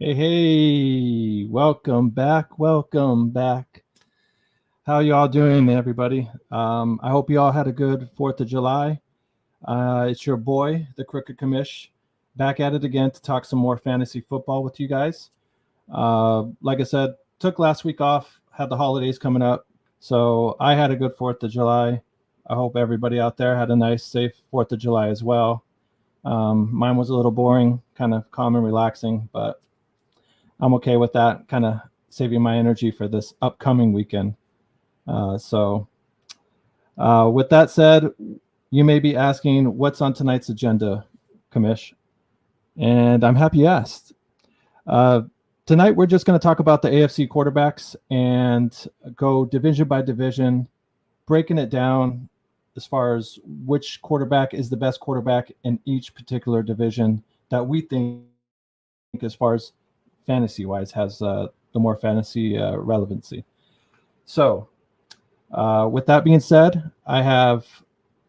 Hey, welcome back. How y'all doing, everybody? I hope you all had a good 4th of July. It's your boy, the Crooked Commish, back at it again to talk some more fantasy football with you guys. Like I said, took last week off, had the holidays coming up, so I had a good 4th of July. I hope everybody out there had a nice, safe 4th of July as well. Mine was a little boring, kind of calm and relaxing, but I'm okay with that, kind of saving my energy for this upcoming weekend. With that said, you may be asking, what's on tonight's agenda, Commish? And I'm happy you asked. Tonight, we're just going to talk about the AFC quarterbacks and go division by division, breaking it down as far as which quarterback is the best quarterback in each particular division that we think, as far as fantasy-wise, has the more fantasy relevancy. So, with that being said, I have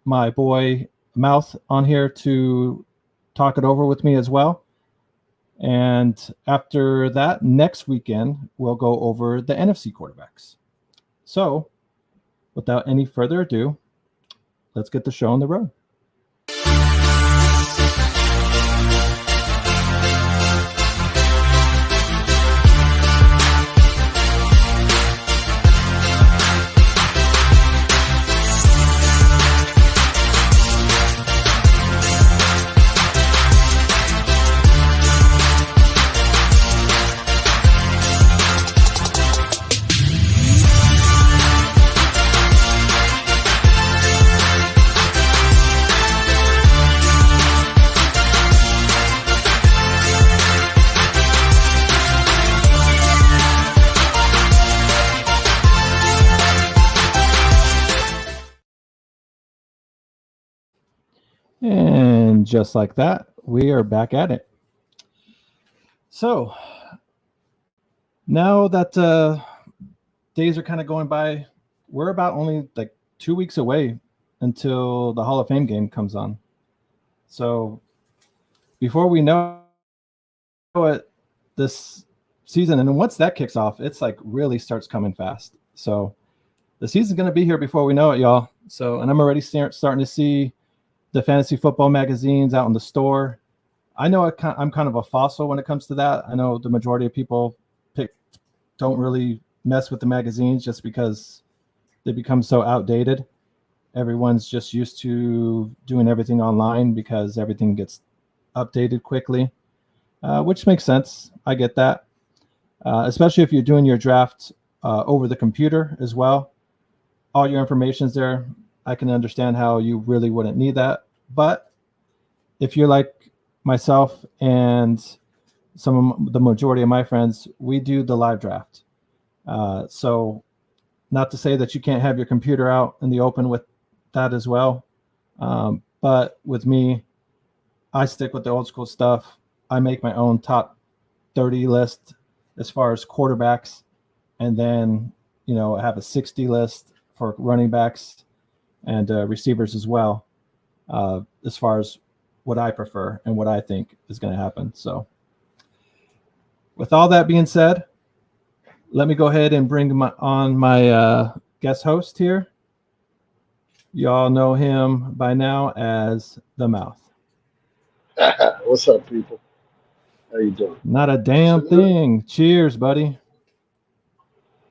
my boy Mouth on here to talk it over with me as well. And after that, next weekend, we'll go over the NFC quarterbacks. So, without any further ado, let's get the show on the road. And just like that, we are back at it. So now that days are kind of going by, we're about only like 2 weeks away until the Hall of Fame game comes on. So before we know it, this season, and once that kicks off, it's like really starts coming fast. So the season's going to be here before we know it, y'all. So, and I'm already starting to see the fantasy football magazines out in the store. I know I'm kind of a fossil when it comes to that. I know the majority of people don't really mess with the magazines just because they become so outdated. Everyone's just used to doing everything online because everything gets updated quickly, which makes sense. I get that, especially if you're doing your draft over the computer as well. All your information's there. I can understand how you really wouldn't need that. But if you're like myself and the majority of my friends, we do the live draft. So not to say that you can't have your computer out in the open with that as well. But with me, I stick with the old school stuff. I make my own top 30 list as far as quarterbacks. And then, I have a 60 list for running backs and receivers as well, as far as what I prefer and what I think is going to happen. So with all that being said, let me go ahead and bring on my guest host here. You all know him by now as the Mouth. What's up, people? How you doing? Not a damn thing. Cheers, buddy.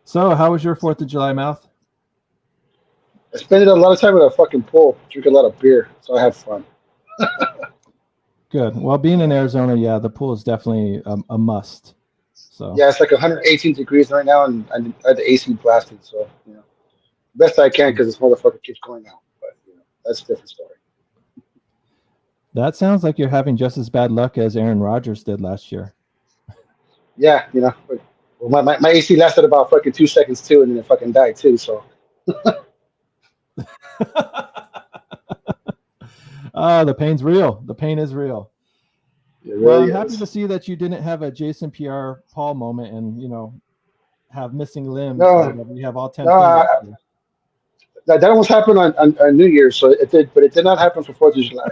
So how was your 4th of July, Mouth? I spent a lot of time at a fucking pool, drink a lot of beer, so I have fun. Good. Well, being in Arizona, yeah, the pool is definitely a must. So yeah, it's like 118 degrees right now, and I had the AC blasted, so best I can because this motherfucker keeps going out. But that's a different story. That sounds like you're having just as bad luck as Aaron Rodgers did last year. Yeah, well, my AC lasted about fucking 2 seconds too, and then it fucking died too. So. The pain's real. The pain is real. Really well, I'm happy to see that you didn't have a Jason Pierre-Paul moment and have missing limbs. No, we have all 10. No, that almost happened on New Year's, so it did, but it did not happen for 4th of July.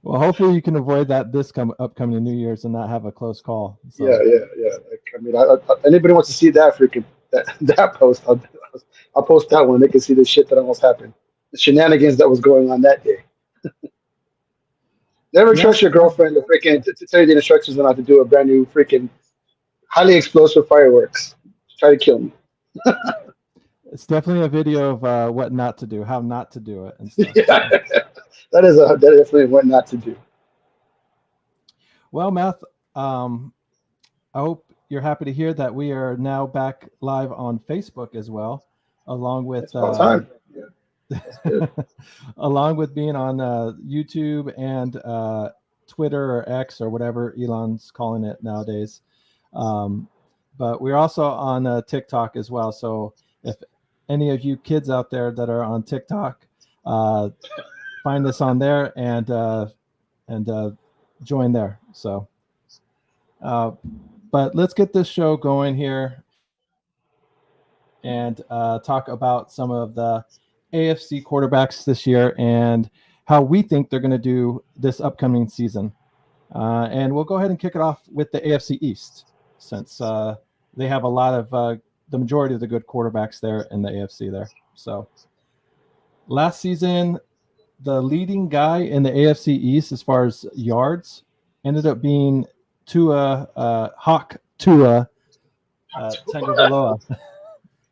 Well, hopefully you can avoid that this upcoming New Year's and not have a close call. So. Yeah. Like, I mean, anybody wants to see that freaking that post, I'll post that one. They can see the shit that almost happened, the shenanigans that was going on that day. Never trust your girlfriend to freaking to tell you the instructions on how to do a brand new freaking highly explosive fireworks. Try to kill me. It's definitely a video of what not to do, how not to do it, and stuff. Yeah, that definitely what not to do. Well, Matt, I hope you're happy to hear that we are now back live on Facebook as well, along with time. Yeah. along with being on YouTube and Twitter or X or whatever Elon's calling it nowadays. But we're also on TikTok as well. So if any of you kids out there that are on TikTok, find us on there and join there. So, but let's get this show going here and talk about some of the AFC quarterbacks this year and how we think they're going to do this upcoming season. And we'll go ahead and kick it off with the AFC East, since they have a lot of the majority of the good quarterbacks there in the AFC there. So last season, the leading guy in the AFC East as far as yards ended up being Hawk Tua Tagovailoa. I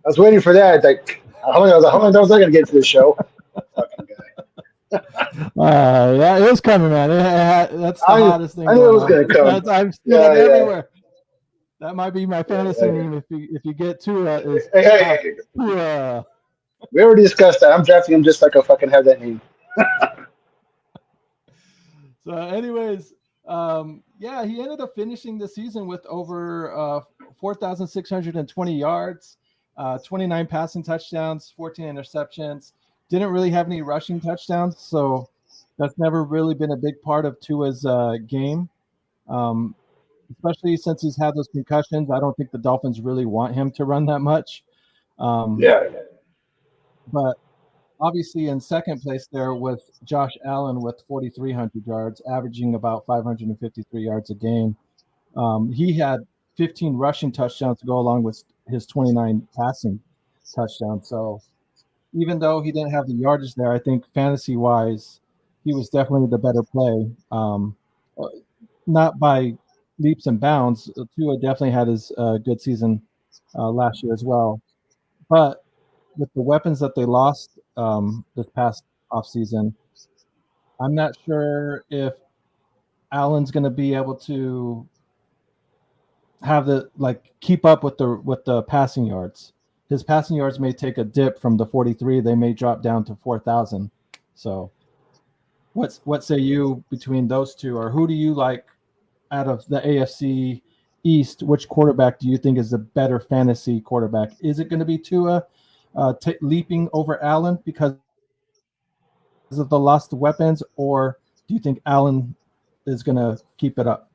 was waiting for that. Like, how long was I going to get to the show? Fucking guy. Yeah, it was coming, man. That's the hottest thing. I knew it was going to come. I'm seeing it everywhere. That might be my fantasy name if you get Tua. Hey. Tua. We already discussed that. I'm drafting him just like I fucking have that name. So, anyways, he ended up finishing the season with over 4,620 yards, 29 passing touchdowns, 14 interceptions. Didn't really have any rushing touchdowns, so that's never really been a big part of Tua's game, especially since he's had those concussions. I don't think the Dolphins really want him to run that much. But obviously in second place there was Josh Allen with 4,300 yards, averaging about 553 yards a game. He had 15 rushing touchdowns to go along with his 29 passing touchdowns. So even though he didn't have the yardage there, I think fantasy-wise, he was definitely the better play. Not by leaps and bounds. Tua definitely had his good season last year as well. But with the weapons that they lost this past offseason, I'm not sure if Allen's going to be able to have keep up with the passing yards. His passing yards may take a dip from the 43. They may drop down to 4,000. So what say you between those two, or who do you like out of the AFC East? Which quarterback do you think is the better fantasy quarterback? Is it going to be Tua leaping over Allen because of the lost weapons, or do you think Allen is going to keep it up?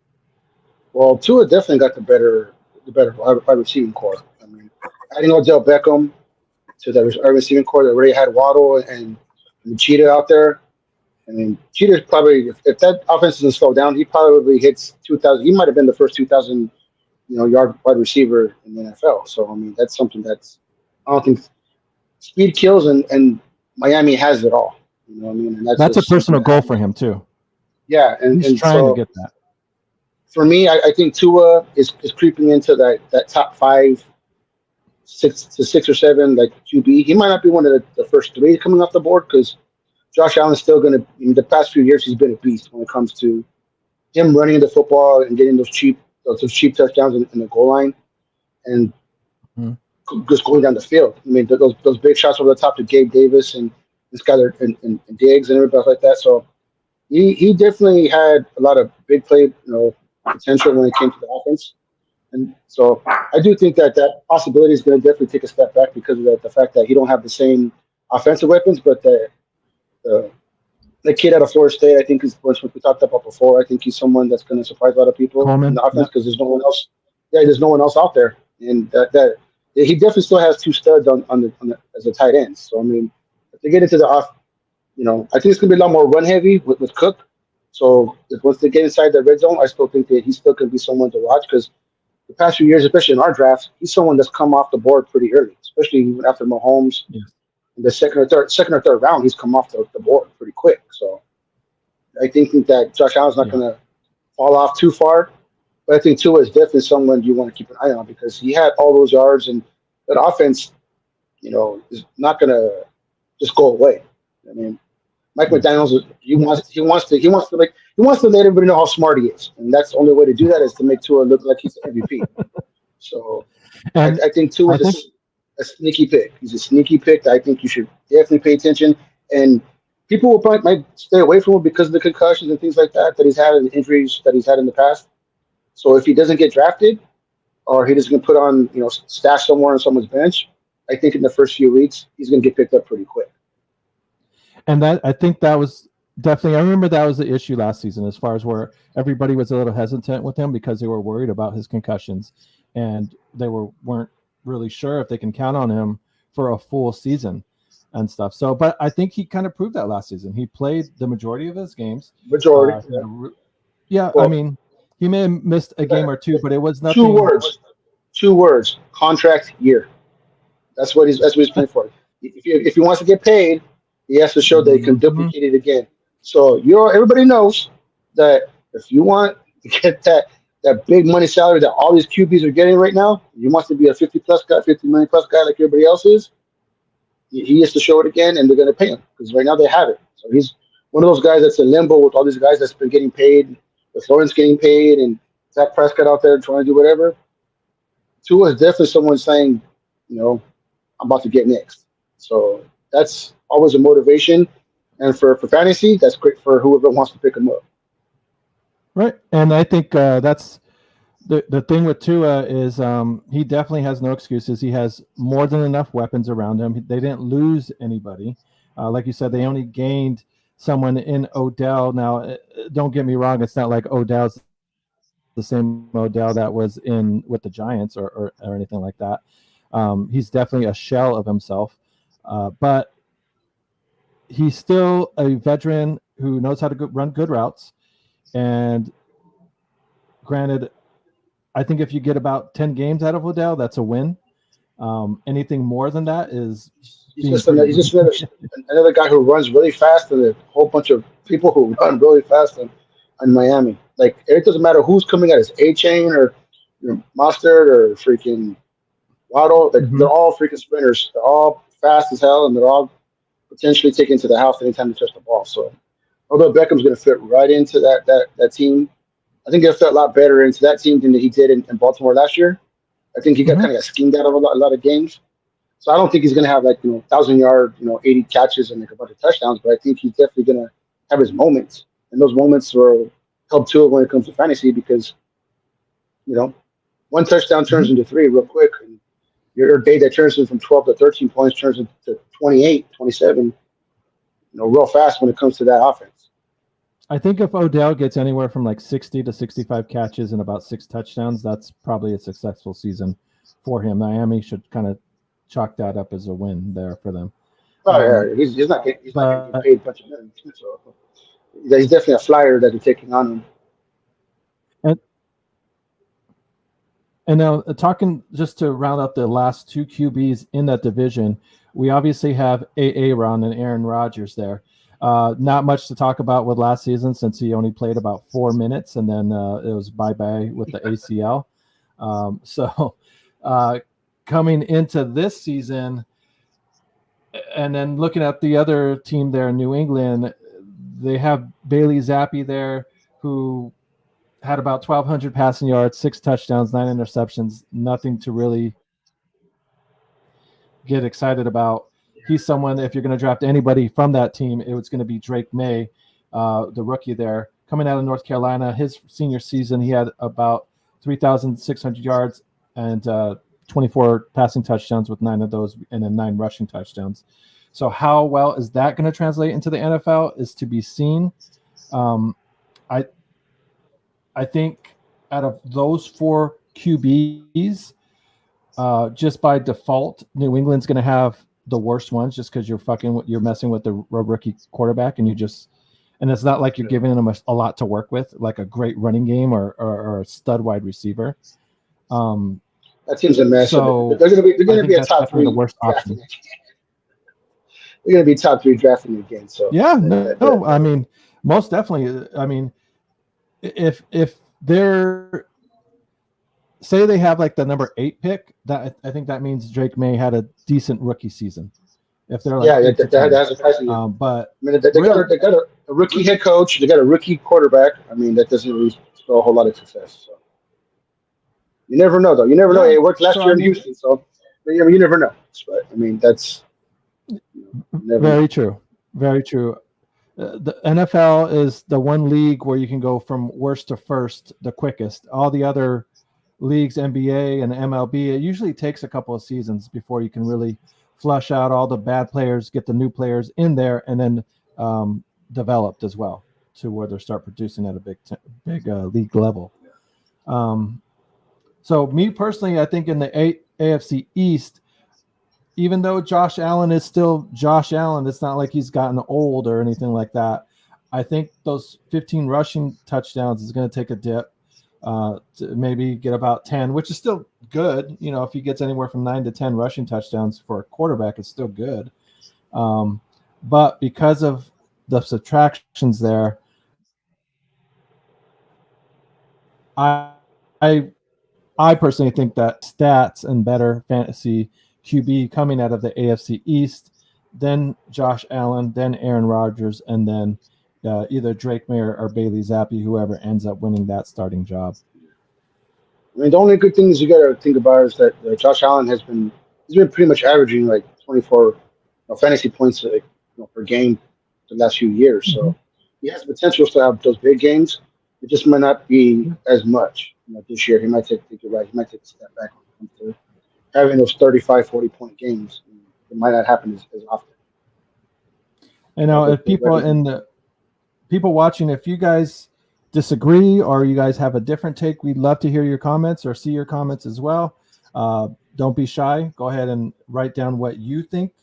Well, Tua definitely got the better wide receiving core. I mean, adding Odell Beckham to the wide receiving core that already had Waddle and Cheetah out there. I mean, Cheetah's probably, if that offense doesn't slow down, he probably hits 2,000. He might have been the first 2,000 yard wide receiver in the NFL. So I mean, that's something I don't think speed kills, and Miami has it all. You know what I mean? And that's a personal goal for him too. Yeah, and he's trying to get that. For me, I think Tua is creeping into that top 5, 6 or 7 like QB. He might not be one of the first 3 coming off the board because Josh Allen's still going to. In the past few years, he's been a beast when it comes to him running the football and getting those cheap touchdowns in the goal line, and just going down the field. I mean, those big shots over the top to Gabe Davis and this guy and Diggs and everybody like that. So he definitely had a lot of big play, potential when it came to the offense. And so I do think that possibility is going to definitely take a step back because of the fact that he don't have the same offensive weapons, but the kid out of Florida State, I think, is what we talked about before. I think he's someone that's going to surprise a lot of people Coleman. In the offense because there's no one else. Yeah, there's no one else out there, and that he definitely still has 2 studs on the as a tight end. So I mean, if they get into the I think it's gonna be a lot more run heavy with Cook. So once they get inside the red zone, I still think that he's still gonna be someone to watch because the past few years, especially in our draft, he's someone that's come off the board pretty early, especially even after Mahomes. Yeah. In the second or third round, he's come off the board pretty quick. So I think that Josh Allen's not gonna fall off too far. But I think Tua is definitely someone you want to keep an eye on because he had all those yards and that offense, is not gonna just go away. I mean, Mike McDaniel's he wants to let everybody know how smart he is, and that's the only way to do that is to make Tua look like he's the MVP. So And I think Tua is a sneaky pick. He's a sneaky pick that I think you should definitely pay attention. And people will probably might stay away from him because of the concussions and things like that he's had and the injuries that he's had in the past. So if he doesn't get drafted or he doesn't get put on, stashed somewhere on someone's bench, I think in the first few weeks he's going to get picked up pretty quick. And I think that was definitely, I remember that was the issue last season as far as where everybody was a little hesitant with him because they were worried about his concussions and they weren't really sure if they can count on him for a full season and stuff. So, but I think he kind of proved that last season. He played the majority of his games. Yeah. Well, I mean, he may have missed a game or two, but it was nothing. 2 words. Contract year. That's what he's playing for. If he wants to get paid, he has to show that he can duplicate it again. So everybody knows that if you want to get that big money salary that all these QBs are getting right now, he wants to be a 50 million plus guy like everybody else is. He has to show it again, and they're going to pay him because right now they have it. So he's one of those guys that's in limbo with all these guys that's been getting paid, with Lawrence getting paid, and Zach Prescott out there trying to do whatever. Tua is definitely someone saying, I'm about to get next. So that's always a motivation. And for fantasy, that's great for whoever wants to pick him up. Right. And I think that's the thing with Tua is he definitely has no excuses. He has more than enough weapons around him. They didn't lose anybody. Like you said, they only gained someone in Odell. Now, don't get me wrong. It's not like Odell's the same Odell that was in with the Giants or anything like that. He's definitely a shell of himself. But he's still a veteran who knows how to run good routes. And granted, I think if you get about 10 games out of Odell, that's a win. Anything more than that is he's just another guy who runs really fast, and a whole bunch of people who run really fast in Miami. Like it doesn't matter who's coming at his A-Chain or Mustard or freaking Waddle. They're all freaking sprinters. They're all fast as hell, and they're all potentially taken to the house anytime they touch the ball. So although Beckham's going to fit right into that team, I think he'll fit a lot better into that team than he did in Baltimore last year. I think he kind of got schemed out of a lot of games. So I don't think he's going to have 1,000-yard, 80 catches and a bunch of touchdowns, but I think he's definitely going to have his moments. And those moments will help Tua when it comes to fantasy because, one touchdown turns into 3 real quick. And your day that turns from 12 to 13 points turns into 28, 27, real fast when it comes to that offense. I think if Odell gets anywhere from 60 to 65 catches and about 6 touchdowns, that's probably a successful season for him. Miami should kind of chalk that up as a win there for them. Oh, yeah. He's not getting paid a bunch of money. So he's definitely a flyer that they're taking on him. And now talking just to round up the last 2 QBs in that division, we obviously have Aaron and Aaron Rodgers there. Not much to talk about with last season since he only played about 4 minutes and then it was bye-bye with the ACL. So coming into this season and then looking at the other team there in New England, they have Bailey Zappi there who had about 1,200 passing yards, 6 touchdowns, 9 interceptions, nothing to really get excited about. He's someone, if you're going to draft anybody from that team, it was going to be Drake May, the rookie there. Coming out of North Carolina, his senior season, he had about 3,600 yards and 24 passing touchdowns with 9 of those and then 9 rushing touchdowns. So how well is that going to translate into the NFL is to be seen. I think out of those 4 QBs, just by default, New England's going to have the worst ones just because you're messing with the rookie quarterback, and it's not like you're giving them a lot to work with, like a great running game or a stud wide receiver. That team's a mess. So they're going to be a top three the worst drafting. option. They're going to be top 3 drafting again. So yeah, no, I mean, most definitely. I mean, if they're say they have like the number 8 pick, that I think that means Drake May had a decent rookie season. If they're like that has a pricing. But I mean, they got a rookie head coach. They got a rookie quarterback. I mean, that doesn't really spell a whole lot of success. So you never know, though. You never know. It worked last year in Houston, so you never know. But I mean, that's very true. Very true. The NFL is the one league where you can go from worst to first the quickest. All the other leagues, NBA and MLB, it usually takes a couple of seasons before you can really flush out all the bad players, get the new players in there, and then developed as well to where they start producing at a big league level. So me personally, I think in the AFC East, even though Josh Allen is still Josh Allen, it's not like he's gotten old or anything like that. I think those 15 rushing touchdowns is going to take a dip to maybe get about 10, which is still good. You know, if he gets anywhere from 9 to 10 rushing touchdowns for a quarterback, it's still good. But because of the subtractions there, I personally think that stats and better fantasy QB coming out of the AFC East, then Josh Allen, then Aaron Rodgers, and then either Drake May or Bailey Zappi, whoever ends up winning that starting job. I mean, the only good thing is you got to think about is that Josh Allen he's been pretty much averaging like 24 fantasy points per game the last few years. Mm-hmm. So he has potential to have those big games. It just might not be as much. This year he might take a step back when it comes to having those 35, 40-point games. It might not happen as often. You know, if people watching, if you guys disagree or you guys have a different take, we'd love to hear your comments or see your comments as well. Don't be shy. Go ahead and write down what you think.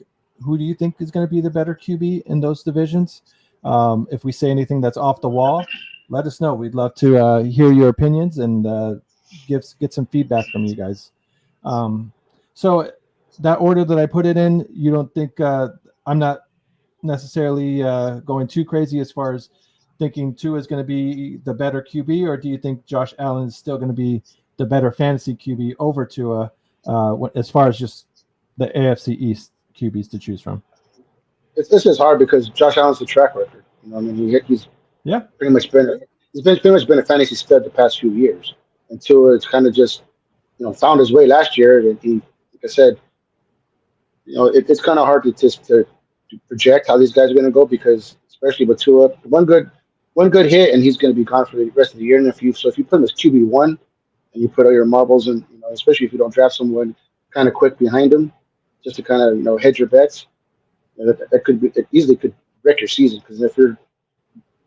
Who do you think is going to be the better QB in those divisions? If we say anything that's off the wall, let us know. We'd love to hear your opinions and get some feedback from you guys. So that order that I put it in, you don't think I'm not necessarily going too crazy as far as thinking Tua is going to be the better QB, or do you think Josh Allen is still going to be the better fantasy QB over Tua as far as just the AFC East QBs to choose from? This is hard because Josh Allen's the track record. I mean, he's pretty much been a fantasy stud the past few years. And Tua has kind of just found his way last year. And he, like I said, it's kind of hard to project how these guys are going to go because especially with Tua, one good hit and he's going to be gone for the rest of the year. And if you put him as QB1 and you put all your marbles in, especially if you don't draft someone kind of quick behind him, just to kind of hedge your bets, that easily could wreck your season. Because if you're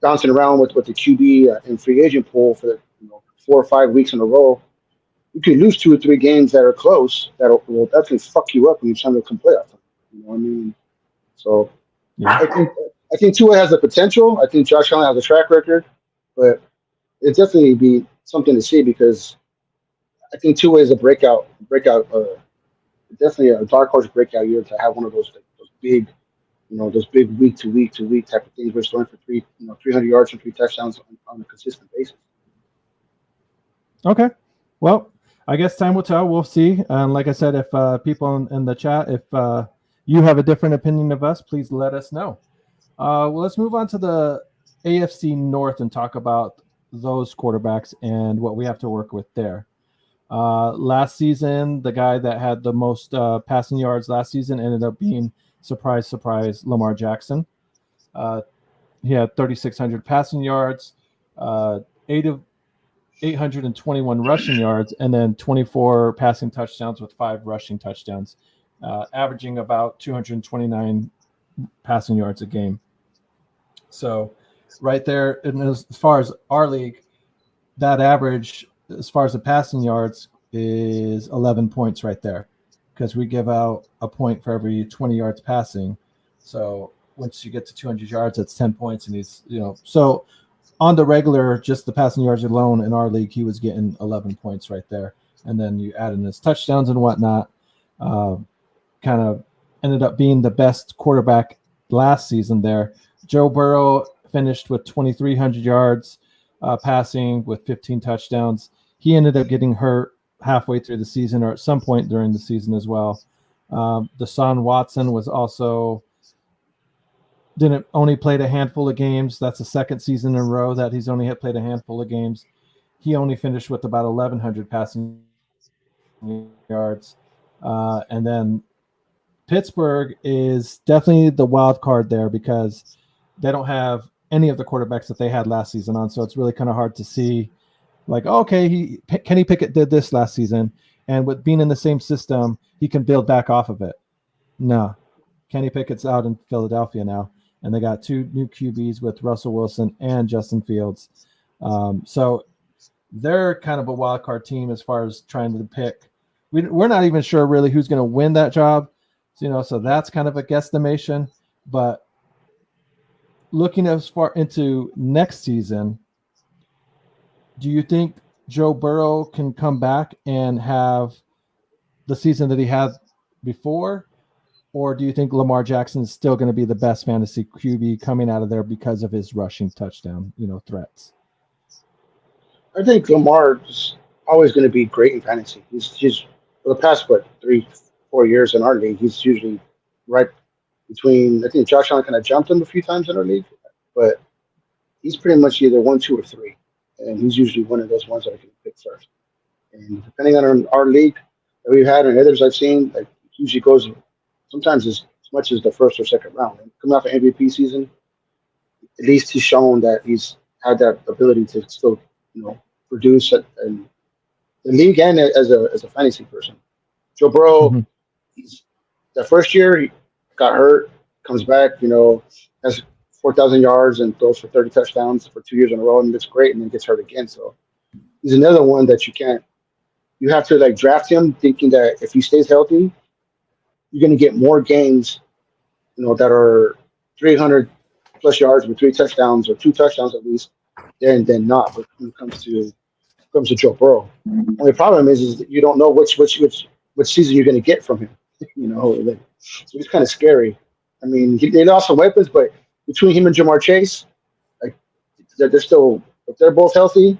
bouncing around with the QB and free agent pool for 4 or 5 weeks in a row, you could lose 2 or 3 games that are close. That will definitely fuck you up when you're trying to come playoff. You know what I mean? So I think Tua has the potential. I think Josh Allen has a track record, but it definitely be something to see because I think Tua is a breakout. Definitely a dark horse breakout year to have one of those big, those big week to week type of things. We're throwing for 300 yards and 3 touchdowns on a consistent basis. Okay, well, I guess time will tell. We'll see. And like I said, if people in the chat, if you have a different opinion of us, please let us know. Well, let's move on to the AFC North and talk about those quarterbacks and what we have to work with there. Last season, the guy that had the most passing yards last season ended up being, surprise, Lamar Jackson. He had 3,600 passing yards, 821 rushing yards, and then 24 passing touchdowns with 5 rushing touchdowns, averaging about 229 passing yards a game. So right there, and as far as our league, that average, as far as the passing yards, is 11 points right there. because we give out a point for every 20 yards passing. So once you get to 200 yards, that's 10 points. And he's, so on the regular, just the passing yards alone in our league, he was getting 11 points right there. And then you add in his touchdowns and whatnot. Kind of ended up being the best quarterback last season there. Joe Burrow finished with 2,300 yards passing with 15 touchdowns. He ended up getting hurt halfway through the season or at some point during the season as well. Deshaun Watson was also didn't only played a handful of games. That's the second season in a row that he's only had played a handful of games. He only finished with about 1,100 passing yards. And then Pittsburgh is definitely the wild card there because they don't have any of the quarterbacks that they had last season on. So it's really kind of hard to see like, okay, Kenny Pickett did this last season. And with being in the same system, he can build back off of it. No, Kenny Pickett's out in Philadelphia now. And they got two new QBs with Russell Wilson and Justin Fields. So they're kind of a wild card team as far as trying to pick. We're not even sure really who's going to win that job. So that's kind of a guesstimation. But looking as far into next season, do you think Joe Burrow can come back and have the season that he had before? Or do you think Lamar Jackson is still going to be the best fantasy QB coming out of there because of his rushing touchdown, threats? I think Lamar is always going to be great in fantasy. He's for the past 3-4 years in our league, he's usually right between. I think Josh Allen kind of jumped him a few times in our league, but he's pretty much either 1, 2, or 3, and he's usually one of those ones that I can pick first. And depending on our league that we've had and others I've seen, like usually goes sometimes as much as the first or second round. And coming off an MVP season, at least he's shown that he's had that ability to still, produce it in the league and as a fantasy person. Joe Burrow, he's the first year he got hurt, comes back, has 4,000 yards and throws for 30 touchdowns for 2 years in a row, and it's great, and then gets hurt again. So he's another one that you have to like draft him thinking that if he stays healthy, you're going to get more games, that are 300 plus yards with 3 touchdowns or 2 touchdowns at least, than not when it comes to Joe Burrow. Only problem is that you don't know which season you're going to get from him. So it's kind of scary. I mean, they lost some weapons, but between him and Jamar Chase, like they're still, if they're both healthy,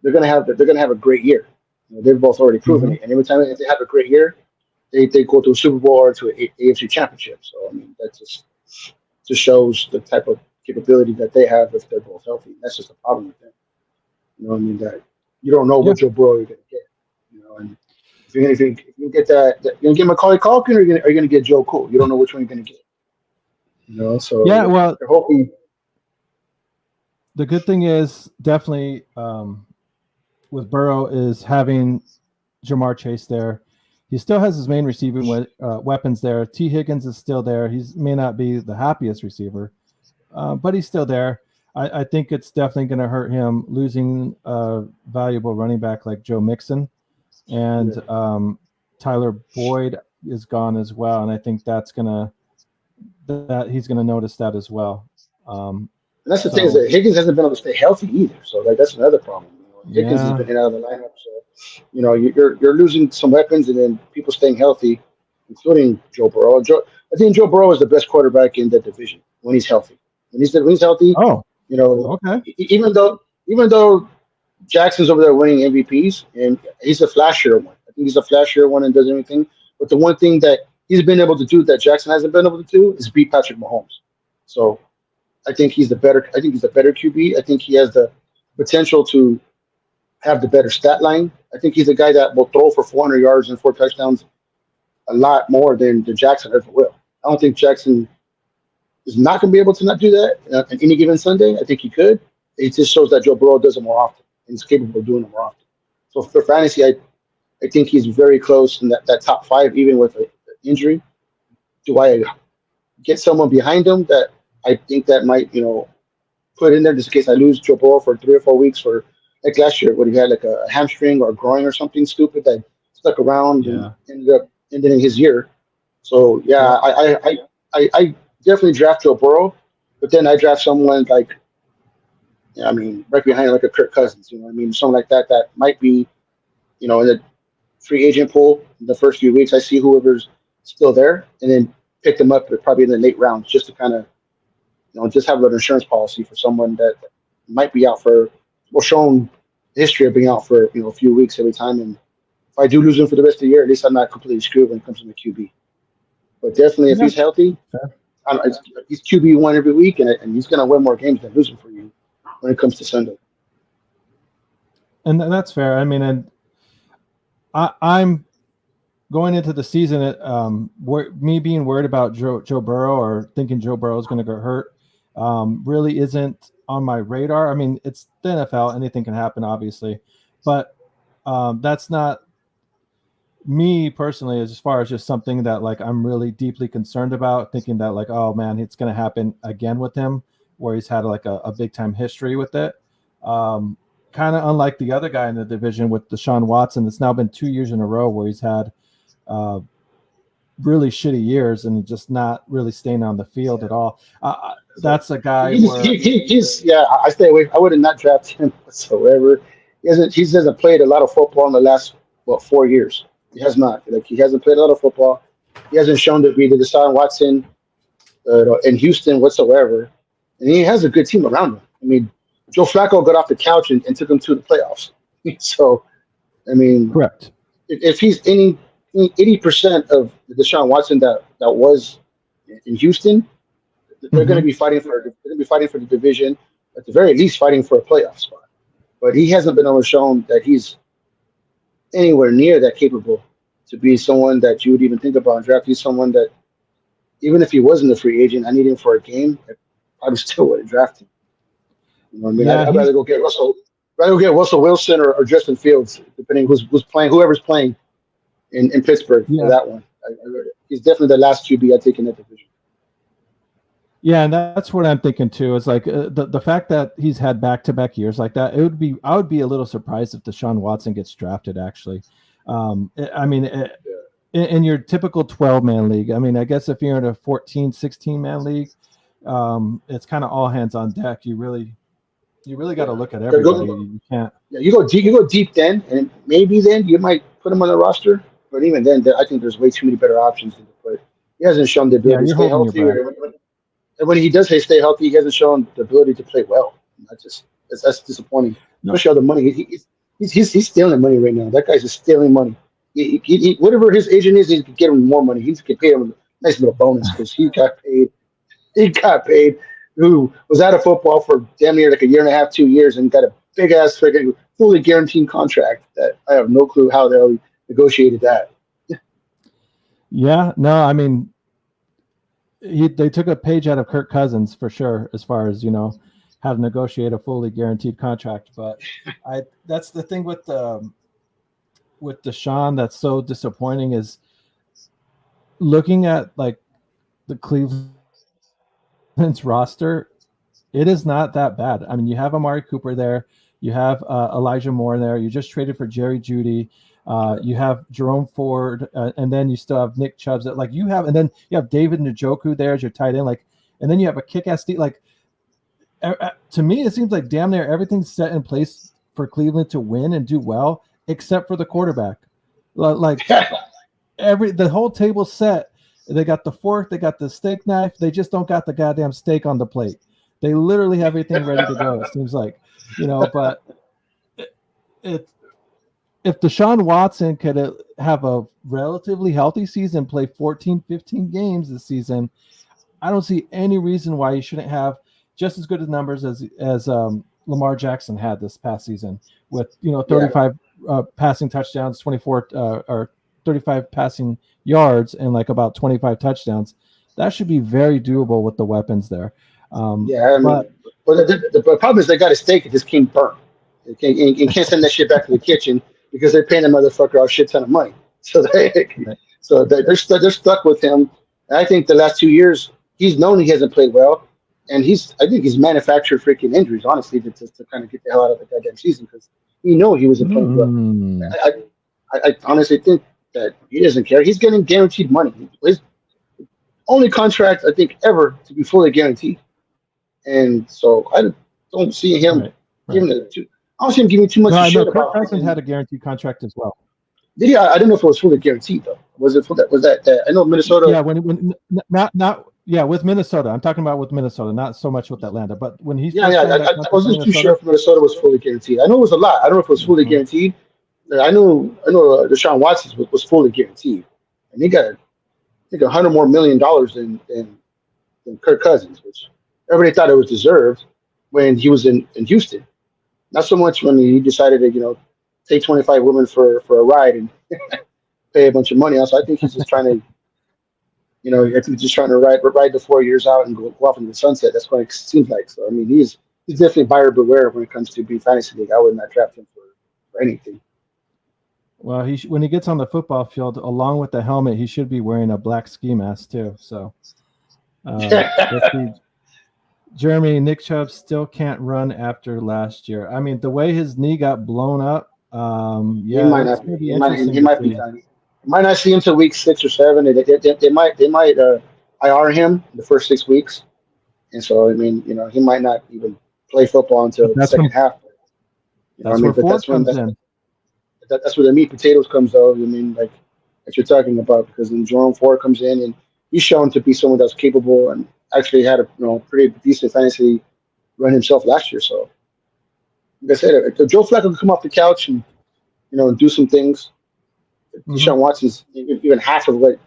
they're going to have a great year. They've both already proven it, and every time they have a great year, they go to a Super Bowl or to an AFC Championship. So I mean, that just shows the type of capability that they have if they're both healthy. That's just the problem with them. That you don't know what Joe Burrow you're going to get. And if you're going to get that, you're going to get Macaulay Culkin, or are you going to get Joe Cool? You don't know which one you're going to get. So yeah, well, they're hoping. The good thing is definitely with Burrow is having Jamar Chase there. He still has his main receiving weapons there. T. Higgins is still there. He may not be the happiest receiver, but he's still there. I think it's definitely going to hurt him losing a valuable running back like Joe Mixon. And Tyler Boyd is gone as well. And I think that he's going to notice that as well. And that's the thing is that Higgins hasn't been able to stay healthy either. So that's another problem. Higgins has been in and out of the lineup. So, you're losing some weapons and then people staying healthy, including Joe Burrow. I think Joe Burrow is the best quarterback in that division when he's healthy. When he's healthy, okay. Even though Jackson's over there winning MVPs and he's a flashier one. I think he's a flashier one and does everything. But the one thing that he's been able to do that Jackson hasn't been able to do is beat Patrick Mahomes. So I think he's the better QB. I think he has the potential to have the better stat line. I think he's a guy that will throw for 400 yards and 4 touchdowns a lot more than Jackson ever will. I don't think Jackson is not going to be able to not do that on any given Sunday. I think he could. It just shows that Joe Burrow does it more often and he's capable of doing it more often. So for fantasy, I think he's very close in that top 5, even with an injury. Do I get someone behind him that I think that might, put in there just in case I lose Joe Burrow for 3 or 4 weeks for like last year when he had like a hamstring or a groin or something stupid that stuck around and ended up ending his year. So yeah, I definitely draft Joe Burrow, but then I draft someone like, I mean, right behind like a Kirk Cousins. You know what I mean? Someone like that that might be, in the free agent pool in the first few weeks. I see whoever's still there, and then pick them up probably in the late rounds just to kind of, just have an insurance policy for someone that might be out for, well, shown history of being out for a few weeks every time. And if I do lose him for the rest of the year, at least I'm not completely screwed when it comes to the QB. But definitely, if he's healthy, he's QB1 every week, and he's going to win more games than losing for you when it comes to Sunday. And that's fair. I mean, and I'm going into the season, me being worried about Joe Burrow or thinking Joe Burrow is going to get hurt really isn't on my radar. I mean, it's the NFL. Anything can happen, obviously. But that's not me personally, as far as just something that, like, I'm really deeply concerned about, thinking that, like, oh, man, it's going to happen again with him, where he's had, like, a big-time history with it. Kind of unlike the other guy in the division with Deshaun Watson. It's now been 2 years in a row where he's had really shitty years and just not really staying on the field at all. That's a guy I stay away. I would not draft him whatsoever. He hasn't played a lot of football in the last 4 years. He has not. Like, he hasn't played a lot of football. He hasn't shown to be the Deshaun Watson in Houston whatsoever. And he has a good team around him. I mean, Joe Flacco got off the couch and took him to the playoffs. So, I mean, correct. If he's 80% of the Deshaun Watson that was in Houston, they're going to be fighting for the division, at the very least fighting for a playoff spot. But he hasn't been able to show that he's anywhere near that capable to be someone that you would even think about drafting. Someone that, even if he wasn't a free agent, I need him for a game, I probably still would have drafted him. You know what I mean? I'd rather go get Russell Wilson or Justin Fields, depending who's playing, whoever's playing in Pittsburgh for that one. He's definitely the last QB I take in that division. Yeah, and that's what I'm thinking too. Is like the fact that he's had back-to-back years like that. I would be a little surprised if Deshaun Watson gets drafted. Actually, I mean, in your typical 12-man league. I mean, I guess if you're in a 14, 16-man league, it's kind of all hands on deck. You really got to look at everybody. You can't. Yeah, you go deep then, and maybe then you might put him on the roster. But even then, I think there's way too many better options to put. He hasn't shown the ability to stay healthy. And when he does stay healthy, he hasn't shown the ability to play well. That's disappointing. Especially all the money. He's stealing money right now. That guy's just stealing money. He, whatever his agent is, he can get him more money. He can pay him a nice little bonus because he got paid. He got paid. Who was out of football for damn near like a year and a half, 2 years, and got a big ass fully guaranteed contract that I have no clue how the hell he negotiated that. Yeah, no, I mean, they took a page out of Kirk Cousins for sure, as far as, how to negotiate a fully guaranteed contract. But that's the thing with Deshaun that's so disappointing, is looking at like the Cleveland's roster. It is not that bad. I mean, you have Amari Cooper there, you have Elijah Moore there, you just traded for Jerry Jeudy. You have Jerome Ford, and then you still have Nick Chubb. And then you have David Njoku there as your tight end. And then you have a kick-ass team. To me, it seems like damn near everything's set in place for Cleveland to win and do well, except for the quarterback. The whole table's set. They got the fork, they got the steak knife. They just don't got the goddamn steak on the plate. They literally have everything ready to go. It seems like, but if Deshaun Watson could have a relatively healthy season, play 14, 15 games this season, I don't see any reason why he shouldn't have just as good as numbers as Lamar Jackson had this past season with 35 passing touchdowns, 24 or 35 passing yards, and like about 25 touchdowns. That should be very doable with the weapons there. But the problem is they got a steak that just came burnt. You can't send that shit back to the kitchen because they're paying the motherfucker a shit ton of money. So they're stuck with him. And I think the last 2 years he's known he hasn't played well, and I think he's manufactured freaking injuries, honestly, to kind of get the hell out of the goddamn season because he wasn't playing well. I honestly think that he doesn't care. He's getting guaranteed money. His only contract I think ever to be fully guaranteed, and so I don't see him Right. giving it too. I don't see him giving too much No, I know shit Kirk about. Cousins had a guaranteed contract as well. Did he? I don't know if it was fully guaranteed though. Was it full, that? Was that? I know Minnesota. Yeah, when not yeah, with Minnesota. I'm talking about with Minnesota, not so much with Atlanta. But when he Yeah, first yeah. signed that I contract with wasn't too sure Minnesota, if Minnesota was fully guaranteed. I know it was a lot. I don't know if it was fully mhm. guaranteed. I know Deshaun Watson was fully guaranteed, and he got I think $100 more million than Kirk Cousins, which everybody thought it was deserved when he was in Houston. Not so much when he decided to take 25 women for a ride and pay a bunch of money. Also, I think he's just trying to I think he's just trying to ride the 4 years out and go off into the sunset. That's what it seems like. So I mean, he's definitely buyer beware when it comes to being fantasy league. I would not draft him for anything. Well, when he gets on the football field, along with the helmet, he should be wearing a black ski mask too. So let's see. Jeremy, Nick Chubb still can't run after last year. I mean, the way his knee got blown up, He yeah, might it's not going to be. be interesting He to might be see. done. Might not see him until week 6 or 7. They might IR him the first 6 weeks, and so I mean, he might not even play football But until the second half. I that's mean, where but Ford comes in. that's where the meat potatoes comes though. I mean, like that you're talking about because then Jerome Ford comes in and he's shown to be someone that's capable and actually had a pretty decent fantasy run himself last year. So like I said, if Joe Flacco can come off the couch and do some things, Mm-hmm. Deshaun Watson's even half of what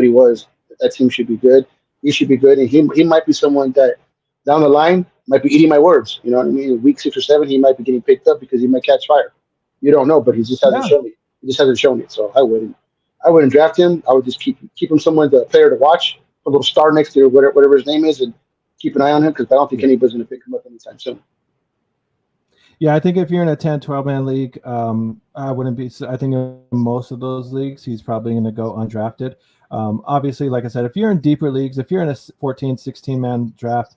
he was. That team should be good. He should be good, and he might be someone that down the line might be eating my words. You know what I mean? In week 6 or 7, he might be getting picked up because he might catch fire. You don't know, but he just hasn't Yeah. shown it. He just hasn't shown it. So I wouldn't draft him. I would just keep him someone, the player to watch, a little star next to whatever his name is, and keep an eye on him because I don't think anybody's going to pick him up anytime soon. Yeah, I think if you're in a 10, 12-man league, I wouldn't be. I think in most of those leagues, he's probably going to go undrafted. Obviously, like I said, if you're in deeper leagues, if you're in a 14, 16-man draft,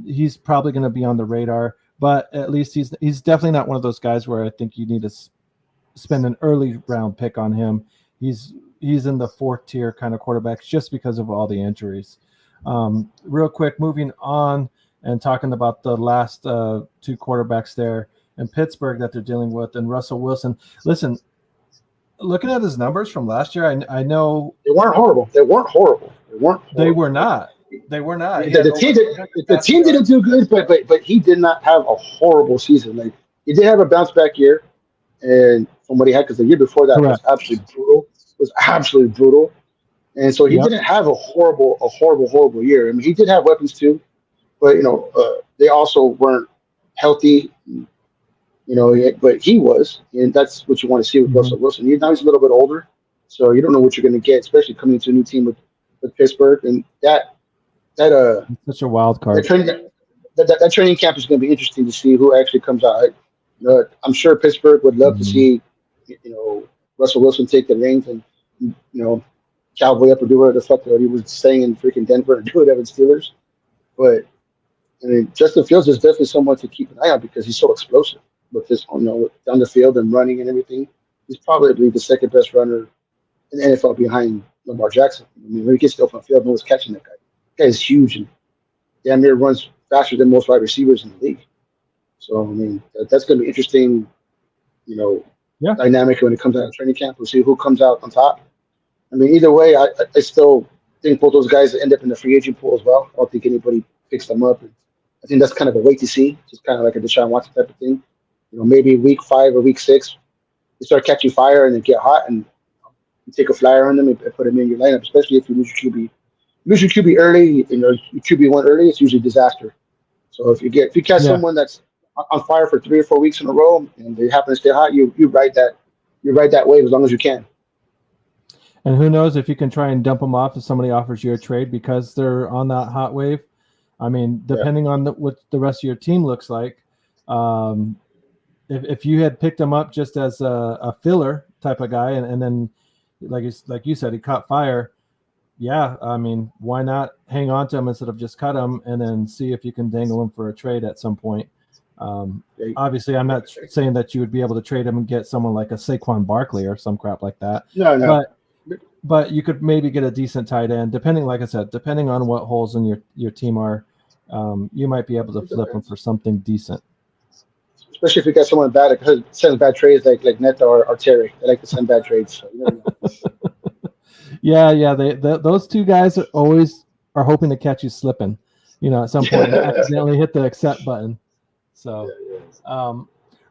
he's probably going to be on the radar. But at least he's definitely not one of those guys where I think you need to spend an early round pick on him. He's in the 4th tier kind of quarterbacks just because of all the injuries. Real quick, moving on. And talking about the last 2 quarterbacks there in Pittsburgh that they're dealing with, and Russell Wilson. Listen, looking at his numbers from last year, I know they weren't horrible. They were not. They were not. The team didn't do good, but he did not have a horrible season. Like he did have a bounce back year, and from what he had, because the year before that was absolutely brutal. It was absolutely brutal, and so he didn't have a horrible year. I mean, he did have weapons too. But they also weren't healthy. But he was, and that's what you want to see with Russell Wilson. Now he's a little bit older, so you don't know what you're going to get, especially coming into a new team with Pittsburgh. And that such a wild card. That training camp is going to be interesting to see who actually comes out. I'm sure Pittsburgh would love to see Russell Wilson take the reins and cowboy up or do whatever the fuck that he was saying in freaking Denver and do whatever Steelers, but. I mean, Justin Fields is definitely someone to keep an eye on because he's so explosive with this, down the field and running and everything. He's probably the second best runner in the NFL behind Lamar Jackson. I mean, when he gets to the open field, no one's catching that guy. That guy is huge and damn near runs faster than most wide receivers in the league. So, I mean, that's going to be interesting, dynamic when it comes out of training camp. We'll see who comes out on top. I mean, either way, I still think both those guys end up in the free agent pool as well. I don't think anybody picks them up. I think that's kind of a wait to see, just kind of like a Deshaun Watson type of thing. Maybe week 5 or week 6, you start catching fire and then get hot, and you take a flyer on them and put them in your lineup. Especially if you lose your QB. Lose your QB early, your QB1 early, it's usually disaster. So if you catch someone that's on fire for 3 or 4 weeks in a row and they happen to stay hot, you ride that wave as long as you can. And who knows if you can try and dump them off if somebody offers you a trade because they're on that hot wave. I mean, depending on what the rest of your team looks like, if you had picked him up just as a filler type of guy, and then like you said, he caught fire. Yeah, I mean, why not hang on to him instead of just cut him and then see if you can dangle him for a trade at some point? Obviously, I'm not saying that you would be able to trade him and get someone like a Saquon Barkley or some crap like that. No. But you could maybe get a decent tight end, depending, like I said, depending on what holes in your team are. You might be able to flip them for something decent. Especially if you got someone bad that sends bad trades like Neto or Terry. They like to send bad trades. So, Yeah. Those two guys always are hoping to catch you slipping, at some point, and accidentally hit the accept button. So,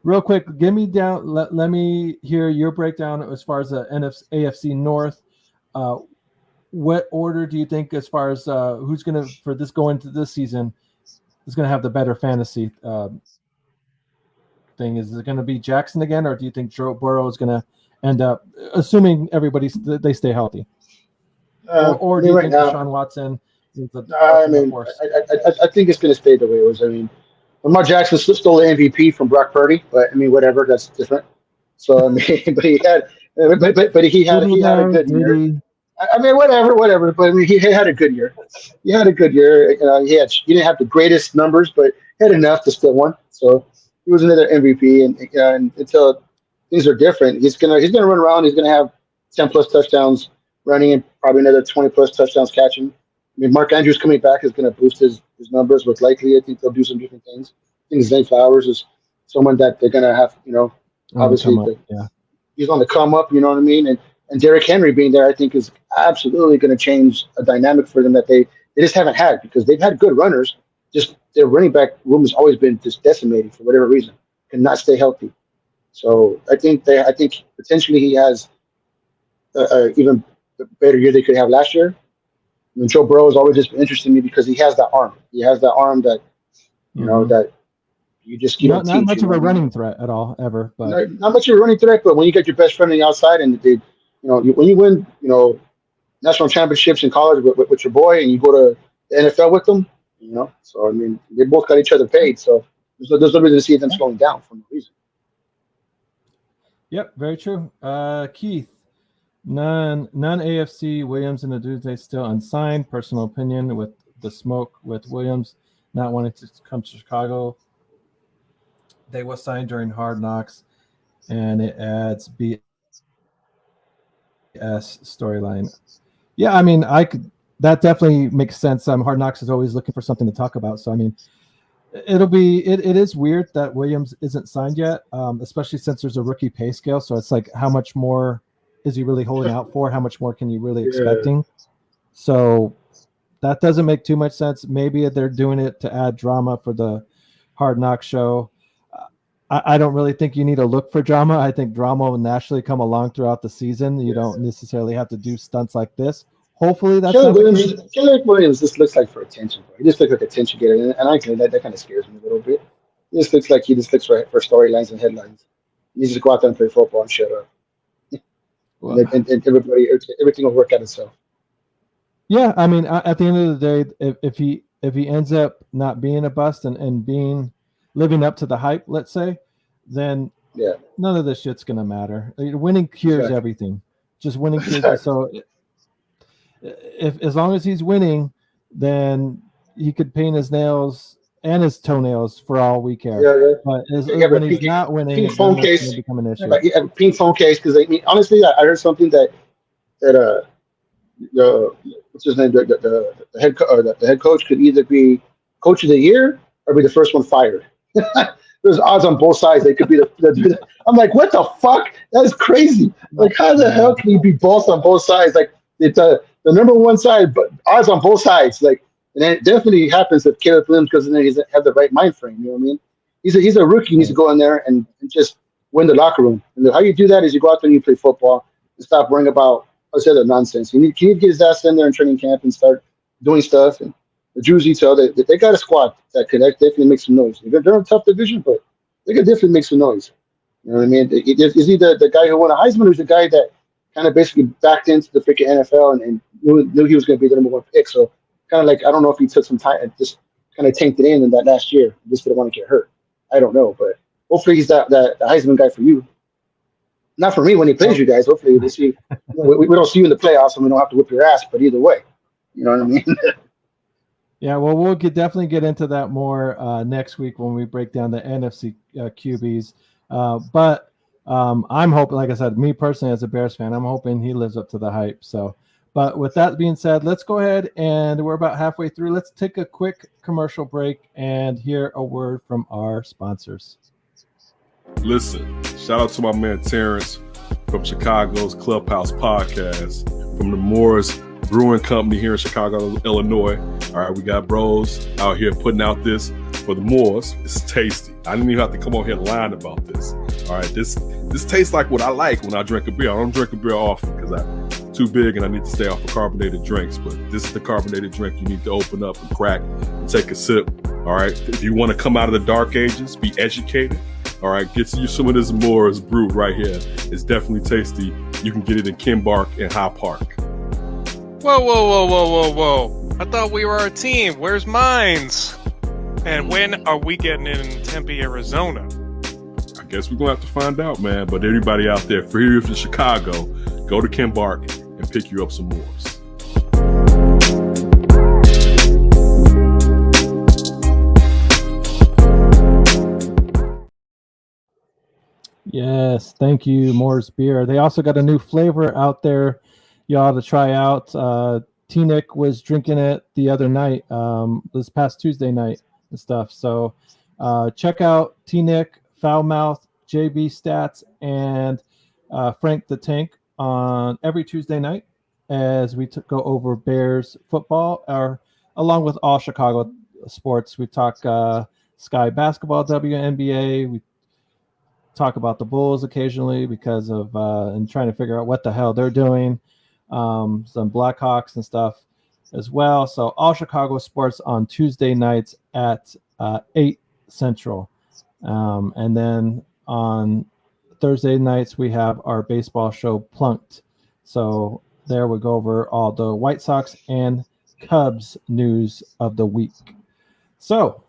real quick, give me down. Let me hear your breakdown as far as the AFC North. What order do you think, as far as who's going to, for this going into this season, is going to have the better fantasy thing? Is it going to be Jackson again, or do you think Joe Burrow is going to end up, assuming they stay healthy, or do you think Deshaun Watson is I think it's going to stay the way it was. I mean, Lamar Jackson stole the MVP from Brock Purdy, but I mean, whatever, that's different. So I mean, but he had a good year. I mean, whatever. But I mean, he had a good year. He had a good year. He didn't have the greatest numbers, but he had enough to still win. So he was another MVP. And until things are different, he's gonna run around. He's gonna have 10+ touchdowns running and probably another 20+ touchdowns catching. I mean, Mark Andrews coming back is going to boost his numbers. Most likely, I think they'll do some different things. I think Zay Flowers is someone that they're going to have. Obviously, he's on the come up. You know what I mean? And Derrick Henry being there, I think, is absolutely going to change a dynamic for them that they just haven't had, because they've had good runners. Just their running back room has always been just decimated for whatever reason, cannot stay healthy. So I think potentially he has even a better year they could have last year. I mean, Joe Burrow has always just been interesting to me because he has that arm. He has that arm that that you just not much of a running threat at all ever, but not much of a running threat. But when you get your best friend on the outside, and when you win, national championships in college with your boy, and you go to the NFL with them, so I mean, they both got each other paid. So there's no reason to see them slowing down for no reason. Yep, very true. Keith, none AFC Williams and Aduzde still unsigned. Personal opinion with the smoke with Williams not wanting to come to Chicago. They was signed during Hard Knocks, and it adds BS storyline. Yeah, I mean, that definitely makes sense. Hard Knocks is always looking for something to talk about. So I mean, it is weird that Williams isn't signed yet, especially since there's a rookie pay scale. So it's like, how much more is he really holding out for? How much more can you really expecting? So that doesn't make too much sense. Maybe they're doing it to add drama for the Hard Knock show. I don't really think you need to look for drama. I think drama will naturally come along throughout the season. You don't necessarily have to do stunts like this. Hopefully that's Caleb Williams just looks like for attention. Bro. He just looks like attention getter, and I think that kind of scares me a little bit. He just looks like for storylines and headlines. He needs to go out there and play football and shut up. Well, and everything will work out itself. Yeah, I mean, at the end of the day, if he ends up not being a bust and living up to the hype, let's say, then none of this shit's gonna matter. Winning cures everything. Just winning cures. So if as long as he's winning, then he could paint his nails and his toenails for all we care. But when he's not winning, it's going to become an issue. Pink phone case, because I mean, honestly, I heard something that what's his name, the head coach could either be coach of the year or be the first one fired. There's odds on both sides. They could be the I'm like, what the fuck? That is crazy. Like, how the hell can you be both on both sides? Like, it's the number one side, but odds on both sides. Like, and it definitely happens with Caleb Williams because then he doesn't have the right mind frame. You know what I mean? He's a rookie. He needs to go in there and just win the locker room. And how you do that is you go out there and you play football and stop worrying about this other nonsense. You need to get his ass in there in training camp and start doing stuff. And the Jersey tell that they got a squad that could definitely make some noise. They're in a tough division, but they could definitely make some noise. You know what I mean? Is he the guy who won a Heisman, or is the guy that kind of basically backed into the freaking NFL and knew he was going to be the number one pick? So kind of like, I don't know if he took some time and just kind of tanked it in that last year. He just didn't want to get hurt. I don't know, but hopefully he's the Heisman guy for you. Not for me when he plays you guys. Hopefully we see. We don't see you in the playoffs and we don't have to whip your ass. But either way, you know what I mean. Yeah, well, we'll definitely get into that more next week when we break down the NFC QBs. But I'm hoping, like I said, me personally as a Bears fan, I'm hoping he lives up to the hype. So, but with that being said, let's go ahead and we're about halfway through. Let's take a quick commercial break and hear a word from our sponsors. Listen, shout out to my man Terrence from Chicago's Clubhouse podcast, from the Moore's Brewing Company here in Chicago, Illinois. All right, we got bros out here putting out this for the Moors. It's tasty. I didn't even have to come on here lying about this. All right, this tastes like what I like when I drink a beer. I don't drink a beer often because I'm too big and I need to stay off of carbonated drinks. But this is the carbonated drink you need to open up and crack and take a sip. All right, if you want to come out of the dark ages, be educated. All right, get you some of this Moore's brewed right here. It's definitely tasty. You can get it in Kimbark and High Park. Whoa. I thought we were a team. Where's mines? And when are we getting in Tempe, Arizona? I guess we're going to have to find out, man. But everybody out there, for here in Chicago, go to Kimbark and pick you up some Moors. Yes, thank you, Moore's Beer. They also got a new flavor out there you ought to try out. T-Nick was drinking it the other night, this past Tuesday night and stuff. So check out T-Nick, Foul Mouth, JB Stats, and Frank the Tank on every Tuesday night as we go over Bears football, along with all Chicago sports. We talk Sky Basketball, WNBA. We talk about the Bulls occasionally because of and trying to figure out what the hell they're doing. Some Blackhawks and stuff as well. So all Chicago sports on Tuesday nights at 8 Central. And then on Thursday nights, we have our baseball show Plunked. So there we go over all the White Sox and Cubs news of the week. So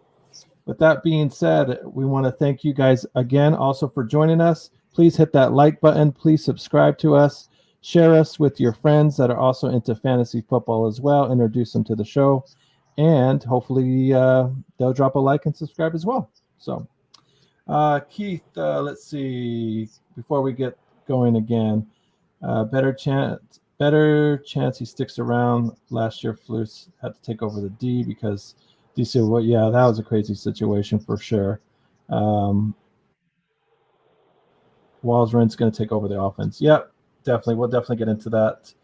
with that being said, we want to thank you guys again also for joining us. Please hit that like button. Please subscribe to us. Share us with your friends that are also into fantasy football as well. Introduce them to the show. And hopefully they'll drop a like and subscribe as well. So, Keith, let's see. Before we get going again, better chance he sticks around. Last year, Flus had to take over the D because DC, well, yeah, that was a crazy situation for sure. Walsrent's going to take over the offense. Yep, definitely. We'll definitely get into that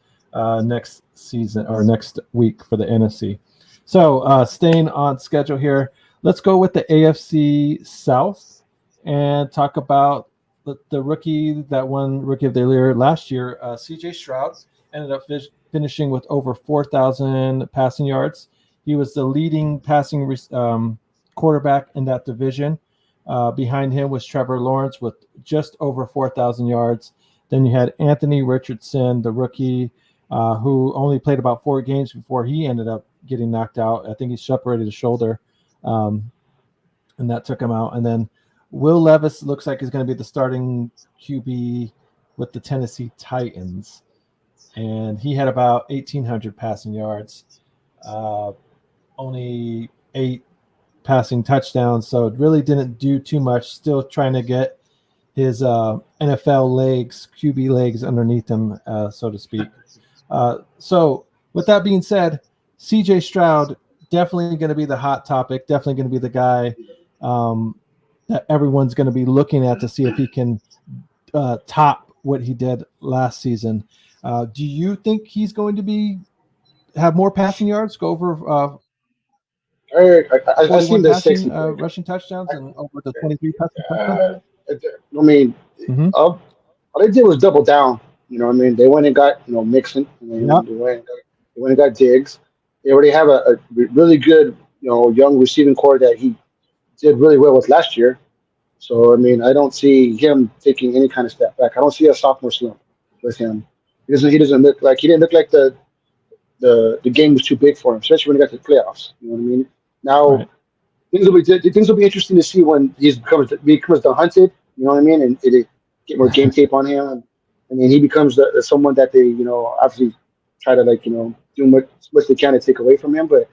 next season or next week for the NFC. So staying on schedule here, let's go with the AFC South and talk about the rookie that won Rookie of the Year last year. CJ Stroud ended up finishing with over 4,000 passing yards. He was the leading passing quarterback in that division. Behind him was Trevor Lawrence with just over 4,000 yards. Then you had Anthony Richardson, the rookie, who only played about 4 games before he ended up getting knocked out. I think he separated his shoulder, and that took him out. And then Will Levis looks like he's going to be the starting QB with the Tennessee Titans. And he had about 1,800 passing yards. Only 8 passing touchdowns, so it really didn't do too much. Still trying to get his NFL legs, QB legs underneath him, so to speak. So with that being said, CJ Stroud definitely going to be the hot topic, definitely going to be the guy that everyone's going to be looking at to see if he can top what he did last season. Do you think he's going to have more passing yards, go over I've seen the 60 rushing touchdowns and over the 23 passing touchdowns? I mean, all they did was double down. You know what I mean? They went and got, Mixon. And they went and got Diggs. They already have a really good, young receiving core that he did really well with last year. So, I mean, I don't see him taking any kind of step back. I don't see a sophomore slump with him. He didn't look like the game was too big for him, especially when he got to the playoffs. You know what I mean? Now, right. things will be interesting to see when he becomes the hunted. You know what I mean? And it get more game tape on him, and then he becomes someone that they, obviously try to do much they can to take away from him. But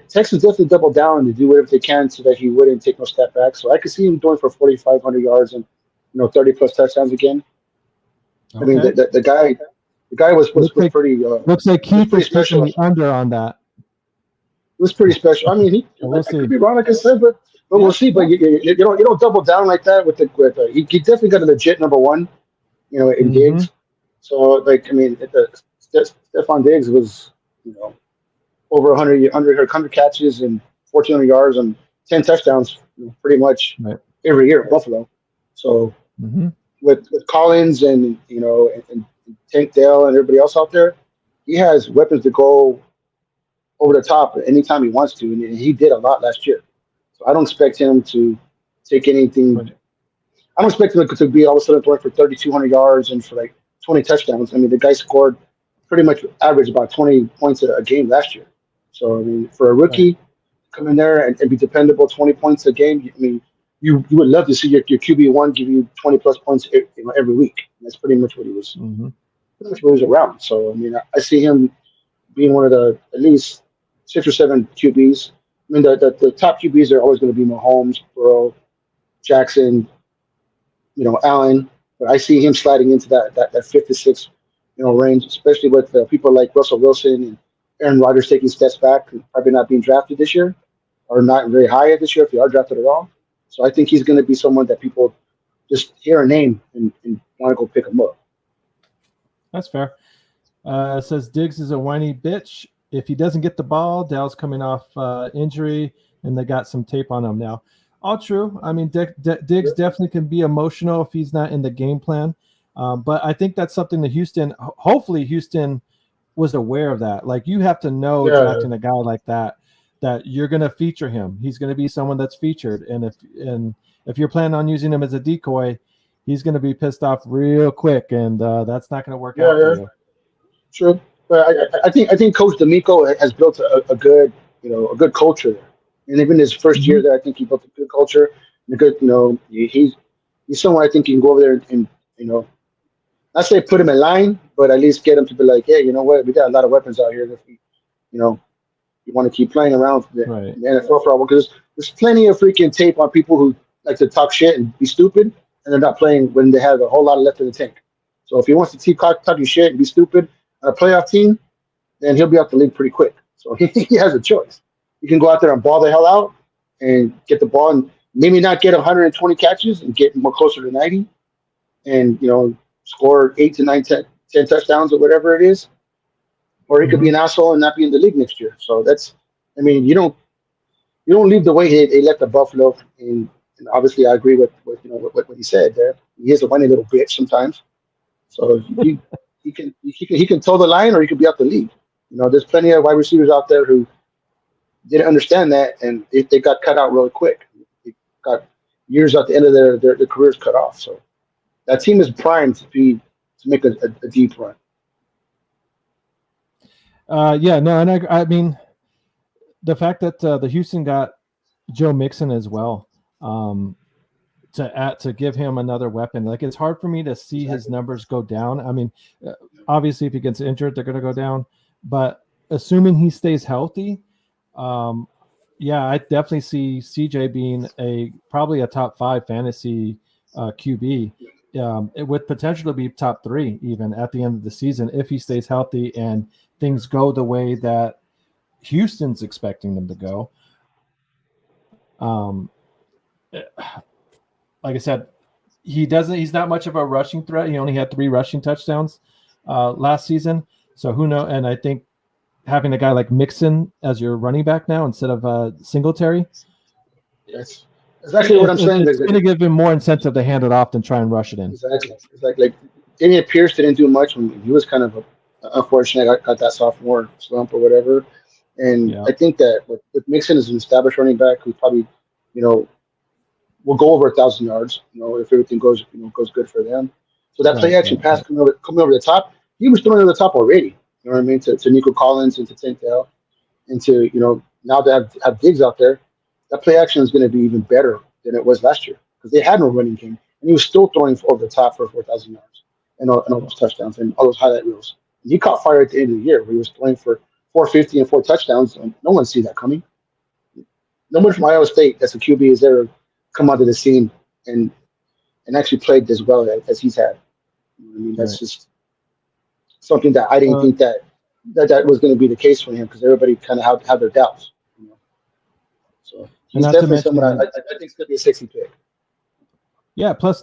Texans definitely doubled down and to do whatever they can so that he wouldn't take no step back. So I could see him going for 4,500 yards and 30 plus touchdowns again. Okay. I mean, the guy was pretty. Looks like Keith is pushing the under on that. It was pretty special. I mean, I could be wrong, like I said, but we'll see. But you don't double down like that with he definitely got a legit number one, in Diggs. So like I mean, Stephon Diggs was over 100 catches and 1,400 yards and 10 touchdowns, pretty much every year at Buffalo. So with Collins and and Tank Dell and everybody else out there, he has weapons to go over the top anytime he wants to, and he did a lot last year. So I don't expect him to take anything. I don't expect him to be all of a sudden throwing for 3,200 yards and for like 20 touchdowns. I mean, the guy scored pretty much average about 20 points a game last year. So I mean, for a rookie, come in there and be dependable, 20 points a game. I mean, you would love to see your QB1 give you 20 plus points every week. And that's pretty much what he was. Pretty much what he was around. So I mean, I see him being one of the at least 6 or 7 QBs. I mean, the top QBs are always going to be Mahomes, Burrow, Jackson, Allen. But I see him sliding into that 5th to 6th, range, especially with people like Russell Wilson and Aaron Rodgers taking steps back and probably not being drafted this year, or not very high this year if they are drafted at all. So I think he's going to be someone that people just hear a name and want to go pick him up. That's fair. It says Diggs is a whiny bitch. If he doesn't get the ball, Dell's coming off injury, and they got some tape on him now. All true. I mean, Diggs definitely can be emotional if he's not in the game plan. But I think that's something that hopefully Houston was aware of that. Like, you have to know drafting a guy like that you're going to feature him. He's going to be someone that's featured. And if you're planning on using him as a decoy, he's going to be pissed off real quick, and that's not going to work out for you. Sure. But I think Coach D'Amico has built a good culture there. And even his first year there, I think he built a good culture. And a good, he's someone I think you can go over there and not say put him in line, but at least get him to be like, hey, you know what? We got a lot of weapons out here that you want to keep playing around the NFL for a while, because there's plenty of freaking tape on people who like to talk shit and be stupid, and they're not playing when they have a whole lot left in the tank. So if he wants to talk your shit and be stupid on a playoff team, then he'll be out the league pretty quick. So he has a choice. He can go out there and ball the hell out and get the ball and maybe not get 120 catches and get more closer to 90 and, score 8 to 9, 10 touchdowns or whatever it is. Or he could be an asshole and not be in the league next year. So you don't leave the way they left the Buffalo. And obviously I agree with what he said there. He is a whiny little bitch sometimes. So he can toe the line, or he could be out the league. There's plenty of wide receivers out there who didn't understand that, and they got cut out really quick. They got years at the end of their careers cut off. So that team is primed to make a deep run. And I mean, the fact that the Houston got Joe Mixon as well, to give him another weapon. Like, it's hard for me to see his numbers go down. I mean, obviously if he gets injured, they're going to go down, but assuming he stays healthy, I definitely see CJ being probably a top 5 fantasy QB, with potential to be top 3 even at the end of the season if he stays healthy and things go the way that Houston's expecting them to go. Like I said, he's not much of a rushing threat. He only had 3 rushing touchdowns last season. So who knows? And I think having a guy like Mixon as your running back now instead of Singletary, that's exactly what I'm saying. It's going to give him more incentive to hand it off than try and rush it in. Exactly. It's like Damian Pierce didn't do much when he was kind of unfortunate. Got that sophomore slump or whatever. And I think that with Mixon as an established running back who probably, will go over 1,000 yards, if everything goes good for them. So that play action pass coming over the top, he was throwing over the top already. You know what I mean? To Nico Collins and to Tank Dell, and to now to have Diggs out there, that play action is going to be even better than it was last year because they had no running game, and he was still throwing over the top for 4,000 yards and all those touchdowns and all those highlight reels. And he caught fire at the end of the year where he was throwing for 450 and 4 touchdowns. No one see that coming. Nobody from Iowa State that's a QB has ever come onto the scene and actually played as well as he's had. I mean, that's just something that I didn't think that was going to be the case for him, because everybody kind of had their doubts. You know? So he's definitely someone I think is going to be a sexy pick. Yeah. Plus,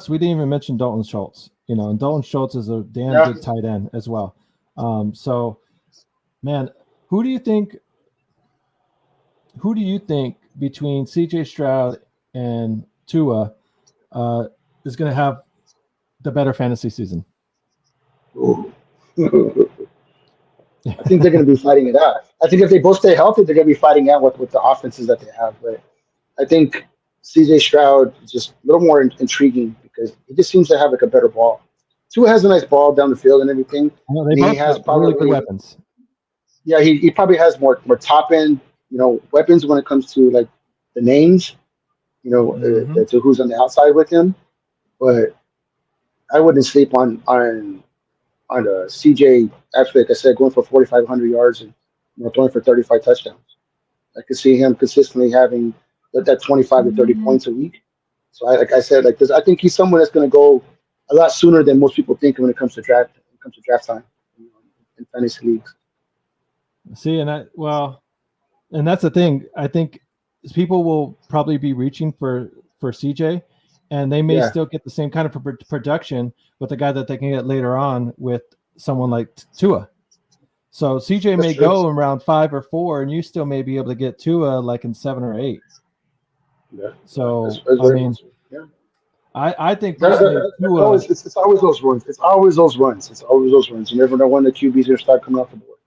we didn't even mention Dalton Schultz. You know, and Dalton Schultz is a damn good tight end as well. So, man, who do you think between CJ Stroud and Tua is going to have the better fantasy season? I think they're going to be fighting it out. I think if they both stay healthy, they're going to be fighting out with the offenses that they have. But I think CJ Stroud is just a little more intriguing because he just seems to have like a better ball. Tua has a nice ball down the field and everything. Well, they both have really good weapons. Yeah, he probably has more top end, weapons when it comes to like the names, to who's on the outside with him. But I wouldn't sleep on CJ. Actually, like I said, going for 4,500 yards and throwing for 35 touchdowns. I could see him consistently having that 25 to 30 points a week. So, I think he's someone that's going to go a lot sooner than most people think when it comes to draft time in fantasy leagues. See, and that's the thing. I think people will probably be reaching for CJ, and they may still get the same kind of production with the guy that they can get later on with someone like Tua. So CJ may go in round 5 or 4, and you still may be able to get Tua like in 7 or 8. Yeah. So I think it's always those runs. It's always those runs. You never know when the QB's going to start coming off the board.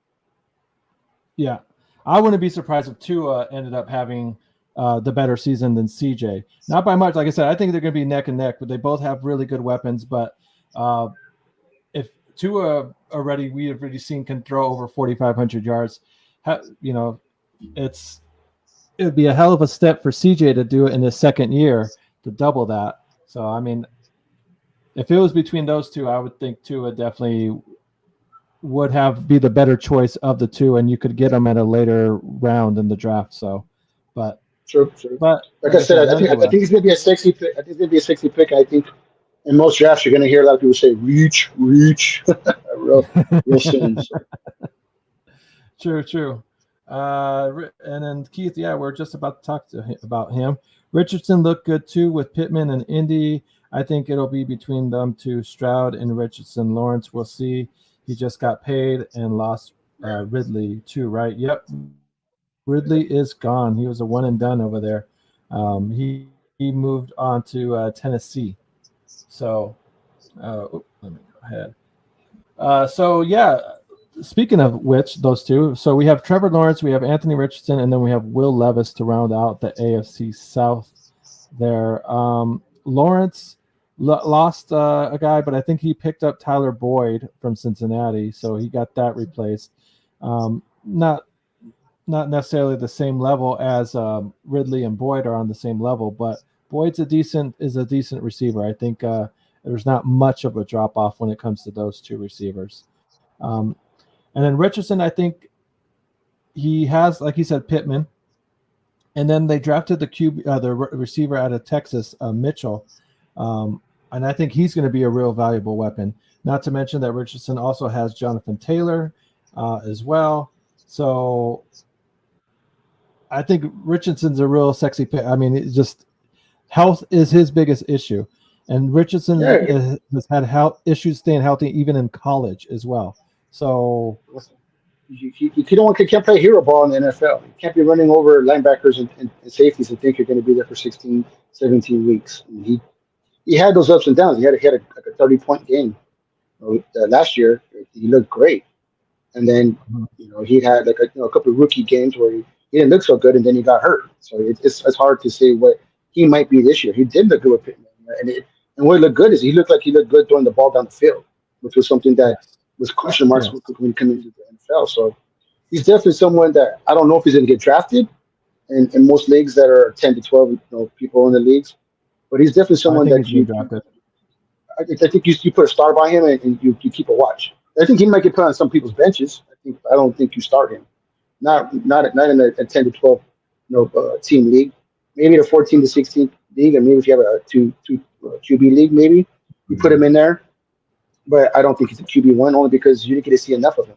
Yeah, I wouldn't be surprised if Tua ended up having the better season than CJ. Not by much. Like I said, I think they're going to be neck and neck, but they both have really good weapons. But if Tua we have already seen can throw over 4,500 yards, it would be a hell of a step for CJ to do it in his second year to double that. So, I mean, if it was between those two, I would think Tua definitely would be the better choice of the two, and you could get them at a later round in the draft. So, but sure. But like I said, I think he's going to be a sexy pick. I think he's going to be a sexy pick. I think in most drafts, you're going to hear a lot of people say reach, real soon. So. True. And then Keith, we're just about to talk about him. Richardson looked good too with Pittman and Indy. I think it'll be between them two, Stroud and Richardson. Lawrence, we'll see. He just got paid and lost Ridley too, right? Yep. Ridley is gone. He was a one and done over there. He moved on to Tennessee. So, let me go ahead. Speaking of which, those two. So we have Trevor Lawrence, we have Anthony Richardson, and then we have Will Levis to round out the AFC South there. Lawrence lost a guy, but I think he picked up Tyler Boyd from Cincinnati, so he got that replaced. Not necessarily the same level as Ridley and Boyd are on the same level, but Boyd's a decent receiver. I think there's not much of a drop off when it comes to those two receivers. And then Richardson, I think he has, like he said, Pittman. And then they drafted the receiver out of Texas, Mitchell. And I think he's going to be a real valuable weapon. Not to mention that Richardson also has Jonathan Taylor as well. So I think Richardson's a real sexy pick. I mean, health is his biggest issue. And Richardson has had issues staying healthy even in college as well. So you can't play hero ball in the NFL. You can't be running over linebackers and safeties and think you're going to be there for 16, 17 weeks. And he had those ups and downs. He had a 30-point game last year. He looked great, and then he had like a couple of rookie games where he didn't look so good, and then he got hurt. So it's hard to say what he might be this year. He did look good with Pittman, and what looked good is he looked good throwing the ball down the field, which was something that was question marks when he came into the NFL. So he's definitely someone that I don't know if he's going to get drafted in most leagues that are 10 to 12 people in the leagues, but he's definitely someone that you drafted. I think you put a star by him and you keep a watch. I think he might get put on some people's benches. I don't think you start him. Not in a 10 to 12 team league. Maybe the 14 to 16 league, and maybe if you have a two QB league, maybe you put him in there. But I don't think he's a QB1 only because you didn't get to see enough of him.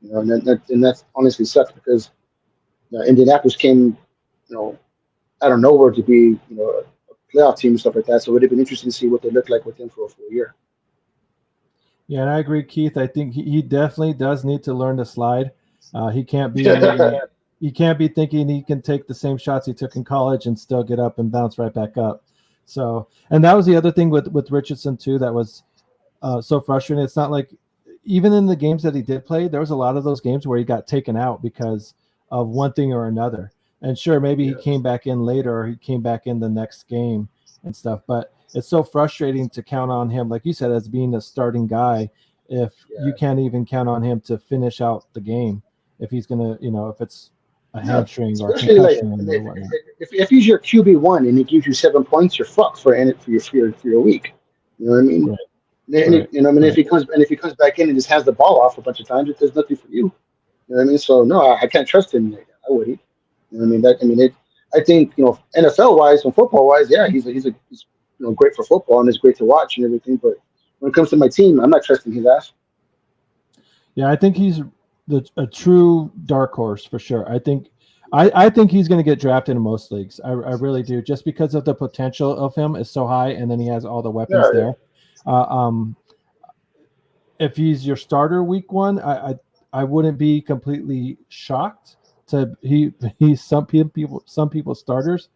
And that honestly sucks because Indianapolis came, out of nowhere to be, a playoff team and stuff like that. So it would have been interesting to see what they look like with him for a full year. Yeah, and I agree, Keith. I think he definitely does need to learn to slide. He can't be thinking he can take the same shots he took in college and still get up and bounce right back up. So, and that was the other thing with Richardson too that was so frustrating. It's not like even in the games that he did play, there was a lot of those games where he got taken out because of one thing or another. And sure, maybe he came back in later or he came back in the next game and stuff. But it's so frustrating to count on him, like you said, as being a starting guy if you can't even count on him to finish out the game. If he's going to, if it's a hamstring or a concussion or whatnot. If he's your QB1 and he gives you 7 points, you're fucked for your week. You know what I mean? Right. If he comes back in and just has the ball off a bunch of times, it does nothing for you. You know what I mean? So no, I can't trust him. I wouldn't. You know what I mean? I think NFL wise and football wise, yeah, he's great for football and it's great to watch and everything. But when it comes to my team, I'm not trusting his ass. Yeah, I think he's a true dark horse for sure. I think he's going to get drafted in most leagues. I really do, just because of the potential of him is so high, and then he has all the weapons there. If he's your starter week 1, I wouldn't be completely shocked to he's some people's starters.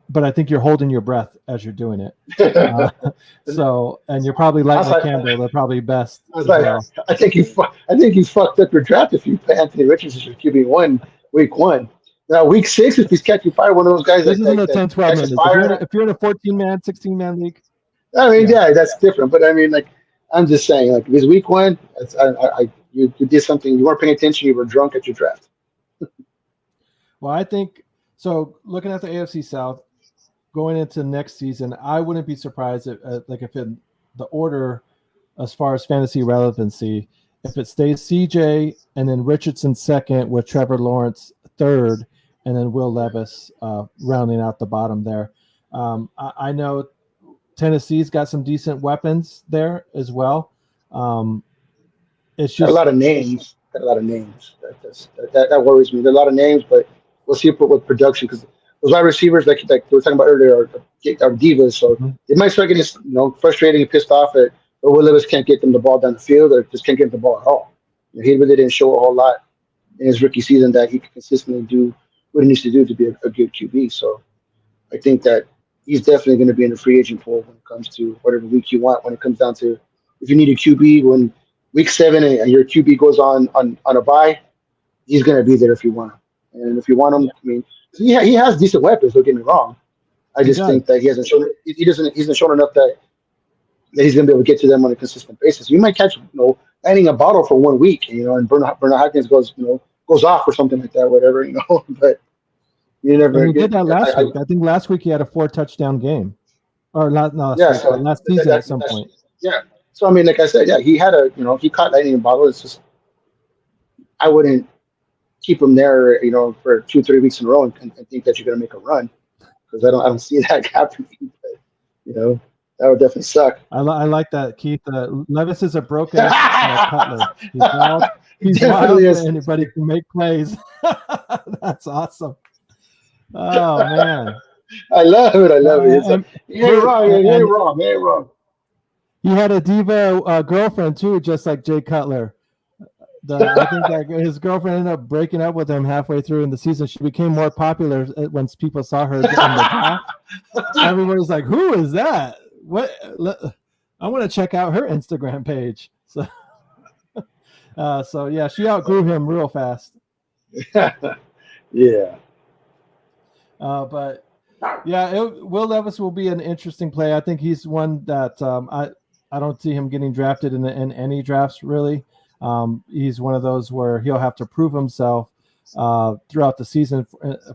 But I think you're holding your breath as you're doing it. And you're probably like Campbell. They're probably best. I think you fucked up your draft if you put Anthony Richardson as your QB1 week 1. Now week 6, if he's catching fire, one of those guys. This isn't a 10-12 man. If you're in a 14-man, 16-man league. I mean, yeah, that's different. But I mean, I'm just saying, if it's week 1, you did something. You weren't paying attention. You were drunk at your draft. Well, I think so. Looking at the AFC South, going into next season, I wouldn't be surprised if in the order as far as fantasy relevancy, if it stays CJ and then Richardson second with Trevor Lawrence third, and then Will Levis rounding out the bottom there. I know Tennessee's got some decent weapons there as well. It's just a lot of names. That worries me. There are a lot of names, but we'll see with production because those wide receivers, like we were talking about earlier, are divas. So it might start getting frustrating and pissed off at Will Levis can't get them the ball down the field or just can't get them the ball at all. He really didn't show a whole lot in his rookie season that he can consistently do what he needs to do to be a good QB. So I think that he's definitely going to be in the free agent pool when it comes to whatever week you want. When it comes down to if you need a QB when week 7 and your QB goes on a bye, he's going to be there if you want him. And if you want him, I mean, he has decent weapons. Don't get me wrong. I just think that he hasn't shown enough that he's going to be able to get to them on a consistent basis. You might catch, adding a bottle for 1 week, and Bernard Hopkins goes off or something like that, whatever, But you never did that last week. I think last week he had a 4-touchdown game, or last season at some point. Yeah. So I mean, like I said, yeah, he had he caught lightning bottle. It's just I wouldn't keep him there, for 2-3 weeks in a row and think that you're going to make a run because I don't see that happening. But, that would definitely suck. I like that, Keith. Levis is a broken cutler. He's wild, but he can make plays. That's awesome. Oh man, I love it. You ain't wrong. He had a diva girlfriend too, just like Jay Cutler. I think that his girlfriend ended up breaking up with him halfway through in the season. She became more popular when people saw her in the draft. Everybody was like, "Who is that? What? I want to check out her Instagram page." So, yeah, she outgrew him real fast. Yeah. But yeah, Will Levis will be an interesting play. I think he's one that I don't see him getting drafted in any drafts really. He's one of those where he'll have to prove himself throughout the season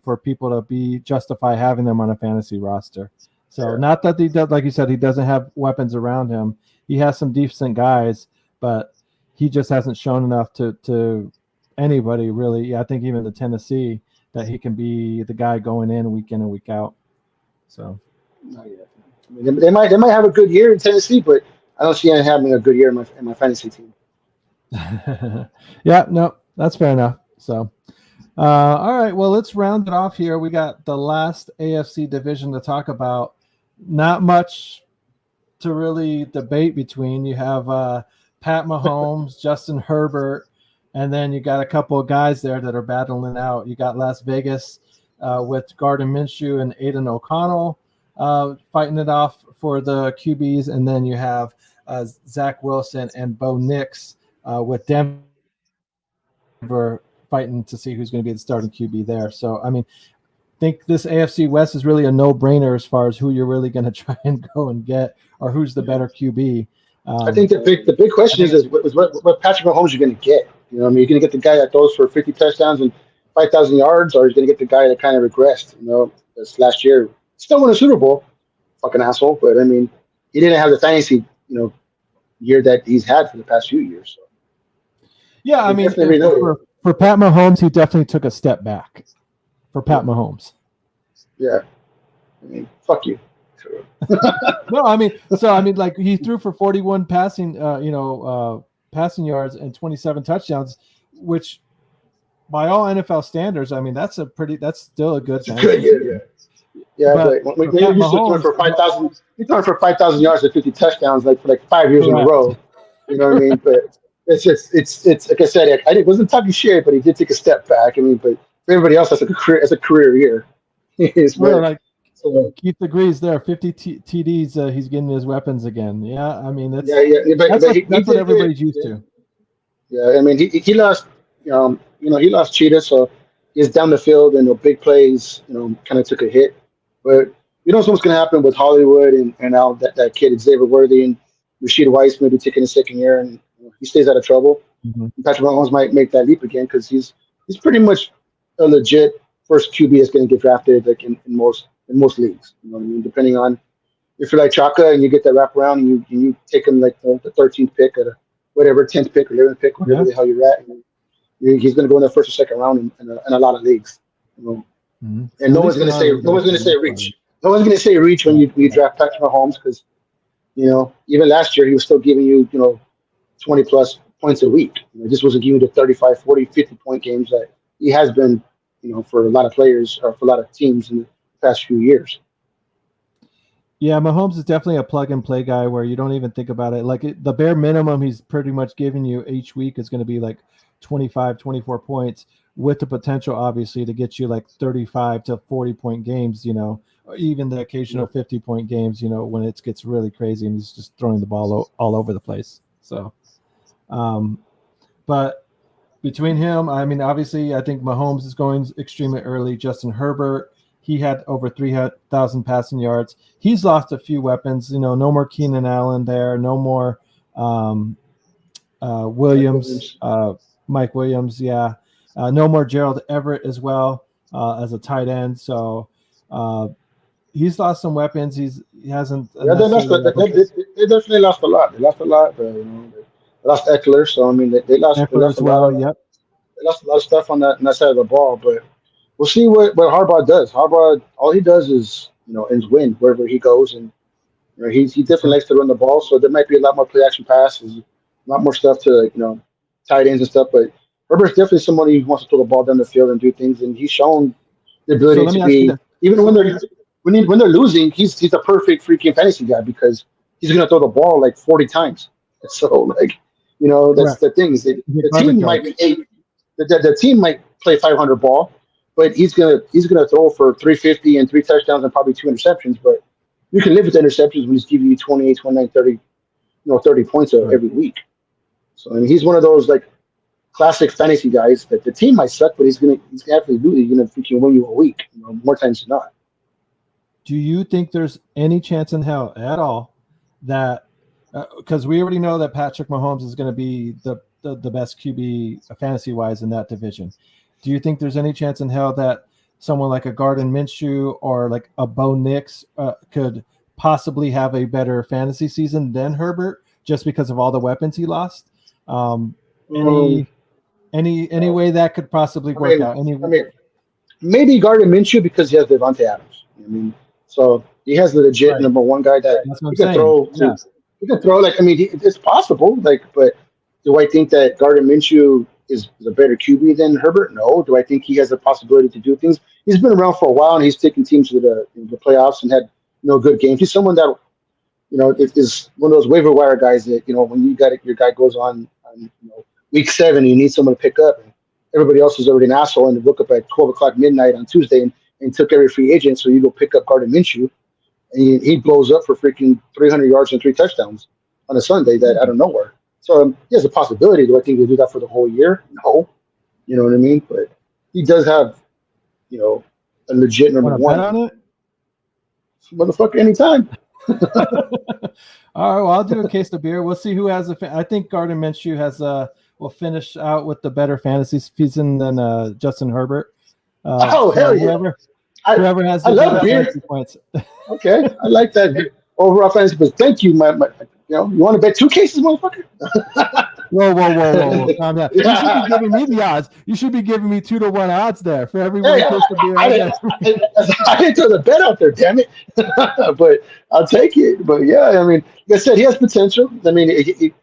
for people to justify having them on a fantasy roster. So not that he does, like you said, he doesn't have weapons around him. He has some decent guys, but he just hasn't shown enough to anybody really. I think even the Tennessee that he can be the guy going in and week out. So Not yet. I mean, they might have a good year in Tennessee, but I don't see him having a good year in my fantasy team. yeah, no, that's fair enough. So all right, well, let's round it off here. We got the last AFC division to talk about. Not much to really debate between. You have Pat Mahomes, Justin Herbert, and then you got a couple of guys there that are battling out. You got Las Vegas with Gardner Minshew and Aiden O'Connell fighting it off for the QBs, and then you have Zach Wilson and Bo Nix with Denver fighting to see who's going to be the starting QB there. So, I mean, I think this AFC West is really a no-brainer as far as who you're really going to try and go and get, or who's the better QB. I think the big question is what Patrick Mahomes you're going to get. You know, I mean, you're going to get the guy that throws for 50 touchdowns and 5,000 yards, or you're going to get the guy that kind of regressed. You know, this last year still won a Super Bowl, fucking asshole. But I mean, he didn't have the fantasy, year that he's had for the past few years. So. Yeah, I mean, for Pat Mahomes, he definitely took a step back. For Pat Mahomes. Yeah, I mean, fuck you. No, I mean, like he threw for 41 passing, passing yards and 27 touchdowns, which by all NFL standards, I mean, that's still a good thing. But when you're used to throwing for 5,000, you're throwing for 5,000 yards and 50 touchdowns for 5 years in a row. You know what I mean? But it's like I said, I wasn't talking shit, but he did take a step back. I mean, but for everybody else, that's a career year. Keith agrees there. 50 TDs, he's getting his weapons again. Yeah, I mean that's what everybody's used to. Yeah, I mean he lost, he lost Cheetah, so he's down the field and big plays, kind of took a hit. But you know what's going to happen with Hollywood and now that kid Xavier Worthy and Rashid Weiss maybe taking a second year and he stays out of trouble. Mm-hmm. Patrick Mahomes might make that leap again because he's pretty much a legit first QB that's going to get drafted in most leagues. You know what I mean? Depending on if you're like Chaka and you get that wraparound and you take him the 13th pick or whatever 10th pick or 11th pick, whatever the hell you're at, he's going to go in the first or second round in a lot of leagues. Mm-hmm. And no one's going to say reach. No one's going to say reach when you draft Patrick Mahomes because even last year he was still giving you 20 plus points a week. This wasn't giving you the 35, 40, 50 point games that he has been for a lot of players or for a lot of teams in the past few years. Yeah, Mahomes is definitely a plug-and-play guy where you don't even think about it. The bare minimum he's pretty much giving you each week is going to be 25, 24 points with the potential, obviously, to get you 35 to 40-point games, or even the occasional 50-point games, when it gets really crazy and he's just throwing the ball all over the place. So, but between him, I mean, obviously, I think Mahomes is going extremely early. Justin Herbert, he had over 3,000 passing yards. He's lost a few weapons. No more Keenan Allen there. No more Williams, Mike Williams. Yeah. No more Gerald Everett as well as a tight end. So he's lost some weapons. He hasn't. Yeah, they definitely lost a lot. They lost a lot. They lost Eckler. So I mean, they lost a lot. Yep. They lost a lot of stuff on that side of the ball, but. We'll see what Harbaugh does. Harbaugh, all he does is win wherever he goes, and he definitely likes to run the ball. So there might be a lot more play action passes, a lot more stuff to tight ends and stuff. But Herbert's definitely somebody who wants to throw the ball down the field and do things, and he's shown the ability to be even when they're losing. He's a perfect freaking fantasy guy because he's going to throw the ball 40 times. So that's the thing is the team might be the team might play 500 ball. But he's gonna throw for 350 and 3 touchdowns and probably 2 interceptions. But you can live with the interceptions when he's giving you 28, 29, 30, 30 points every week. So I mean, he's one of those classic fantasy guys that the team might suck, but he's definitely do. He's gonna freaking win you a week, more times than not. Do you think there's any chance in hell at all that because we already know that Patrick Mahomes is going to be the best QB fantasy wise in that division? Do you think there's any chance in hell that someone like a Gardner Minshew or a Bo Nix could possibly have a better fantasy season than Herbert just because of all the weapons he lost? Any way that could possibly work out? Maybe Gardner Minshew because he has Devontae Adams. I mean, so he has the legit number one guy that he can throw. He can throw it's possible. But do I think that Gardner Minshew is a better QB than Herbert? No. Do I think he has the possibility to do things? He's been around for a while and he's taken teams to the playoffs and had good games. He's someone that is one of those waiver wire guys that when your guy goes on week 7, you need someone to pick up. And everybody else is already an asshole and woke up at 12 o'clock midnight on Tuesday and took every free agent. So you go pick up Gardner Minshew, and he blows up for freaking 300 yards and 3 touchdowns on a Sunday out of nowhere. So he has a possibility. Do I think he'll do that for the whole year? No. You know what I mean? But he does have, a legit number one. Bet on it? Motherfucker, anytime. All right, well, I'll do a case of beer. We'll see who has I think Gardner Minshew will finish out with the better fantasy season than Justin Herbert. Hell yeah! Whoever has the better fantasy points. Okay, I like that overall fantasy. But thank you, you want to bet 2 cases, motherfucker? Whoa! Calm down. You should be giving me the odds. You should be giving me 2-to-1 odds there for every one case of beer. I didn't throw the bet out there, damn it. But I'll take it. But yeah, I mean, like I said, he has potential. I mean, if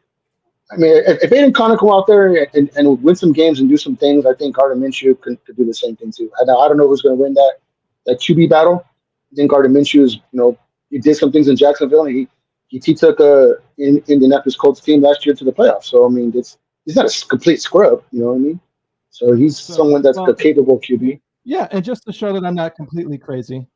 Aiden Connor come out there and win some games and do some things, I think Gardner Minshew could do the same thing too. I don't know who's going to win that QB battle. I think Gardner Minshew is, he did some things in Jacksonville and he took Indianapolis Colts team last year to the playoffs. So I mean, he's not a complete scrub. You know what I mean? So he's someone that's a capable QB. Yeah, and just to show that I'm not completely crazy,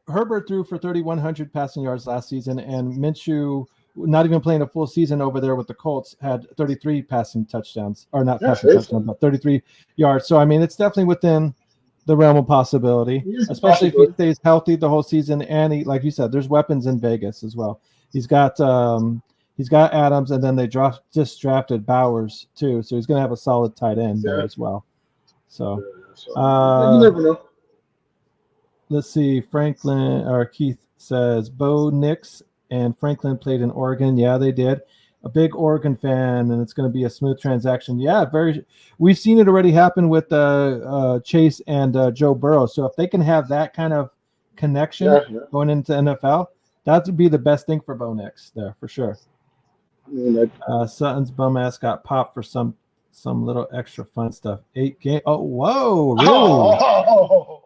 Herbert threw for 3,100 passing yards last season, and Minshew, not even playing a full season over there with the Colts, had 33 passing touchdowns, or not passing touchdowns, but 33 yards. So I me't it's definitely within the realm of possibility, especially if he stays healthy the whole season. And he, like you said, there's weapons in Vegas as well. He's got Adams, and then they just drafted Bowers too, so he's going to have a solid tight end there as well. So you never know. Let's see. Keith says Bo Nix and Franklin played in Oregon. Yeah, they did. A big Oregon fan, and it's going to be a smooth transaction. Yeah, we've seen it already happen with Chase and Joe Burrow. So if they can have that kind of connection going into NFL, that would be the best thing for Bo Nix there for sure. Sutton's bum ass got popped for some little extra fun stuff. 8 game. Oh, whoa, really? Oh,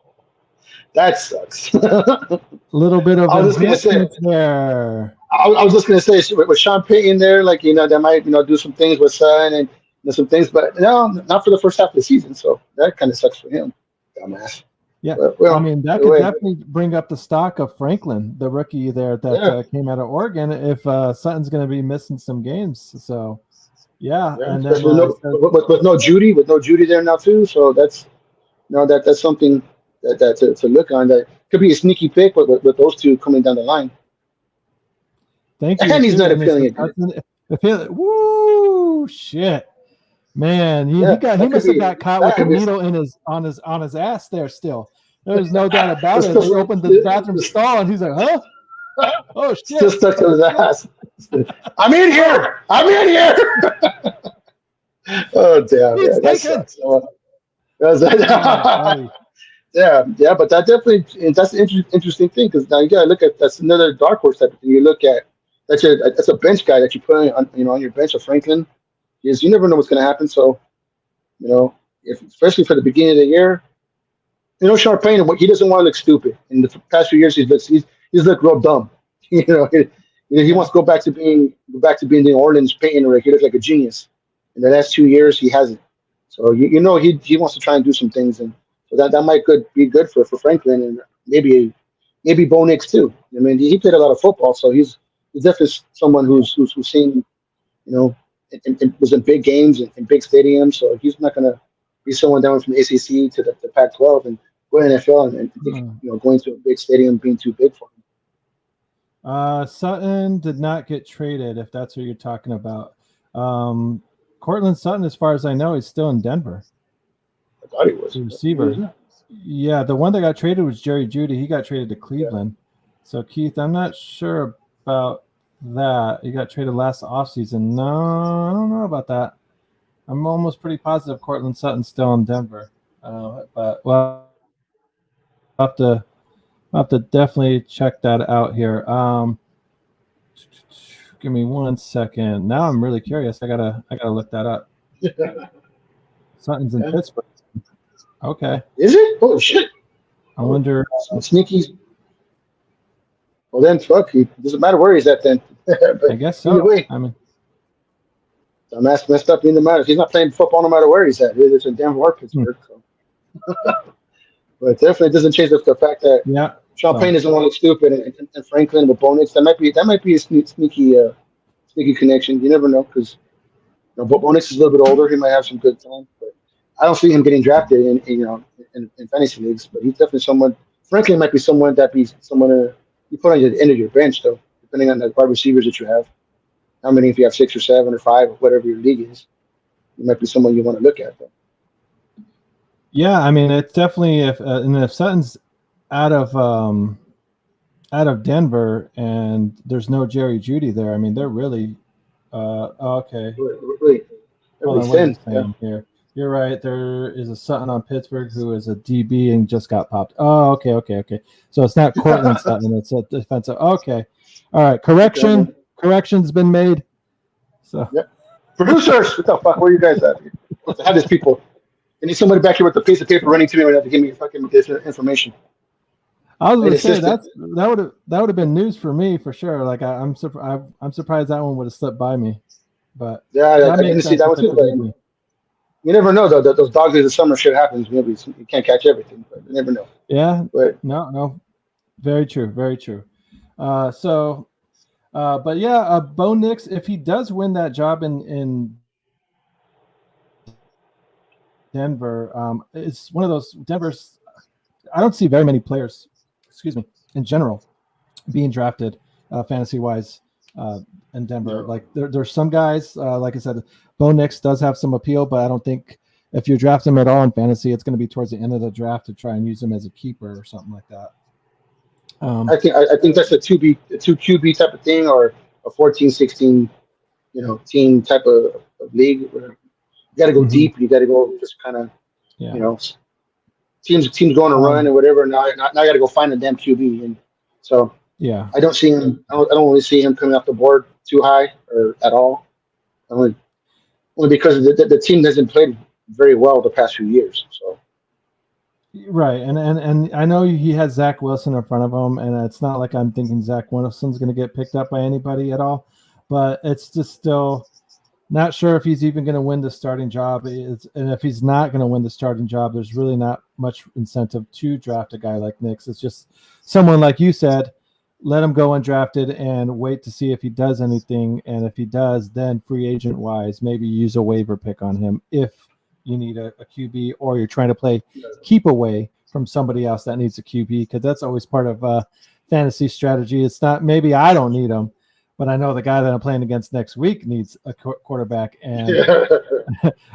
that sucks. A little bit of enhancement there. I was just going to say, with Sean Payton there, they might, do some things with Sutton and some things, but no, not for the first half of the season. So that kind of sucks for him. Dumbass. Yeah. But, I mean, that could definitely bring up the stock of Franklin, the rookie there that came out of Oregon, if Sutton's going to be missing some games. So, yeah. And then, with no Judy there now too. So that's something that to look on. That could be a sneaky pick with those two coming down the line. Thank you. And he's not appealing it. Woo, shit, man! He must have got caught with a needle on his ass there. Still, there's no doubt about it. They opened the bathroom stall, and he's like, "Huh? Oh shit!" Still stuck to his ass. I'm in here. Oh damn! Yeah, that sucks. Yeah, but that's an interesting thing because now you gotta look at that's another dark horse type of thing. You look at that's a bench guy that you put on your bench of Franklin. Is you never know what's gonna happen. So, especially for the beginning of the year, Sean Payton, he doesn't want to look stupid. In the past few years, he's looked real dumb. He wants to go back to being the New Orleans Payton, where he looks like a genius. In the last 2 years, he hasn't. So he wants to try and do some things, and so that might be good for Franklin and maybe Bo Nix too. I mean, he played a lot of football, so he's definitely someone who's seen, was in big games and big stadiums. So he's not going to be someone down from the ACC to the Pac-12 and go to NFL and think, going to a big stadium being too big for him. Sutton did not get traded, if that's what you're talking about. Cortland Sutton, as far as I know, is still in Denver. I thought he was the receiver. Yeah, the one that got traded was Jerry Jeudy. He got traded to Cleveland. So Keith, I'm not sure about that. He got traded last offseason. No, I don't know about that. I'm almost pretty positive Cortland Sutton's still in Denver. But well, I'll have to definitely check that out here. Give me 1 second. Now I'm really curious. I gotta look that up. Sutton's in Pittsburgh. Okay. Is it? Oh shit! I wonder. Sneaky. Well then, fuck. It doesn't matter where he's at then. I guess so. Either way, I mean, I'm messed up. Either matter. He's not playing football no matter where he's at. Whether it's in Denver or Pittsburgh. So. But definitely doesn't change the fact that Sean Payne doesn't want to look stupid, and Franklin with Bo Nix, that might be a sneaky connection. You never know, because Bo Nix is a little bit older. He might have some good time, but I don't see him getting drafted in fantasy leagues. But he's definitely someone. Franklin might be someone you put on the end of your bench, though, depending on the wide receivers that you have. How many? If you have 6 or 7 or 5 or whatever your league is, it might be someone you want to look at, though. Yeah, I mean, it's definitely if Sutton's out of Denver and there's no Jerry Jeudy there, I mean, they're really okay. Really Hold on, what is it saying here? You're right. There is a Sutton on Pittsburgh who is a DB and just got popped. Oh, okay. So it's not Cortland Sutton; it's a defensive. Okay, all right. Correction's been made. So, producers, what the fuck? Where are you guys at? Let's have these people. I need somebody back here with a piece of paper running to me right now to give me fucking this information. I was going to say that would have been news for me for sure. Like I'm surprised that one would have slipped by me. But I didn't see that one too. You never know though. Those dog days of summer shit happens. Maybe you can't catch everything, but you never know. Yeah. But no. Very true. But yeah, Bo Nix, if he does win that job in Denver, it's one of those Denver's. I don't see very many players, in general, being drafted fantasy wise in Denver. Like there's some guys, like I said, Bo Nix does have some appeal, but I don't think if you draft him at all in fantasy, it's going to be towards the end of the draft to try and use him as a keeper or something like that. I think that's a 2 QB type of thing, or a 14-16, team type of league. Where you got to go deep. You got to go just kind of, teams going to run and whatever. Now I got to go find a damn QB, and so I don't see him. I don't really see him coming off the board too high or at all. Only because the team hasn't played very well the past few years. So. Right, and I know he has Zach Wilson in front of him, and it's not like I'm thinking Zach Wilson's going to get picked up by anybody at all, but it's just still not sure if he's even going to win the starting job. And if he's not going to win the starting job, there's really not much incentive to draft a guy like Nix. It's just someone like you said, let him go undrafted and wait to see if he does anything, and if he does, then free agent wise, maybe use a waiver pick on him if you need a QB, or you're trying to play keep away from somebody else that needs a QB, because that's always part of fantasy strategy. It's not maybe I don't need him, but I know the guy that I'm playing against next week needs a quarterback, and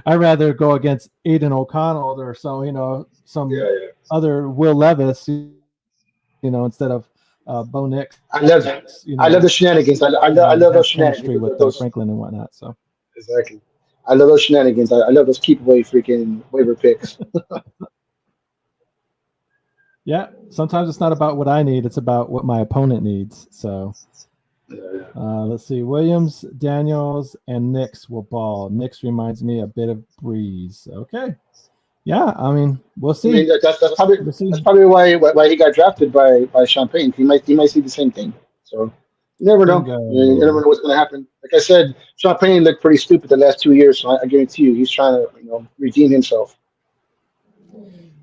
I'd rather go against Aiden O'Connell or some other Will Levis, instead of Bo Nix. I love the shenanigans. I love those shenanigans with those Franklin and whatnot. So exactly. I love those shenanigans. I love those keep away freaking waiver picks. Yeah, sometimes it's not about what I need; it's about what my opponent needs. So, let's see: Williams, Daniels, and Nix will ball. Nix reminds me a bit of Breeze. Okay, yeah. I mean, we'll see. I mean, that's probably why he got drafted by Champagne. He might see the same thing. So. You never know. You never know what's going to happen. Like I said, Champagne looked pretty stupid the last 2 years, so I guarantee you he's trying to redeem himself.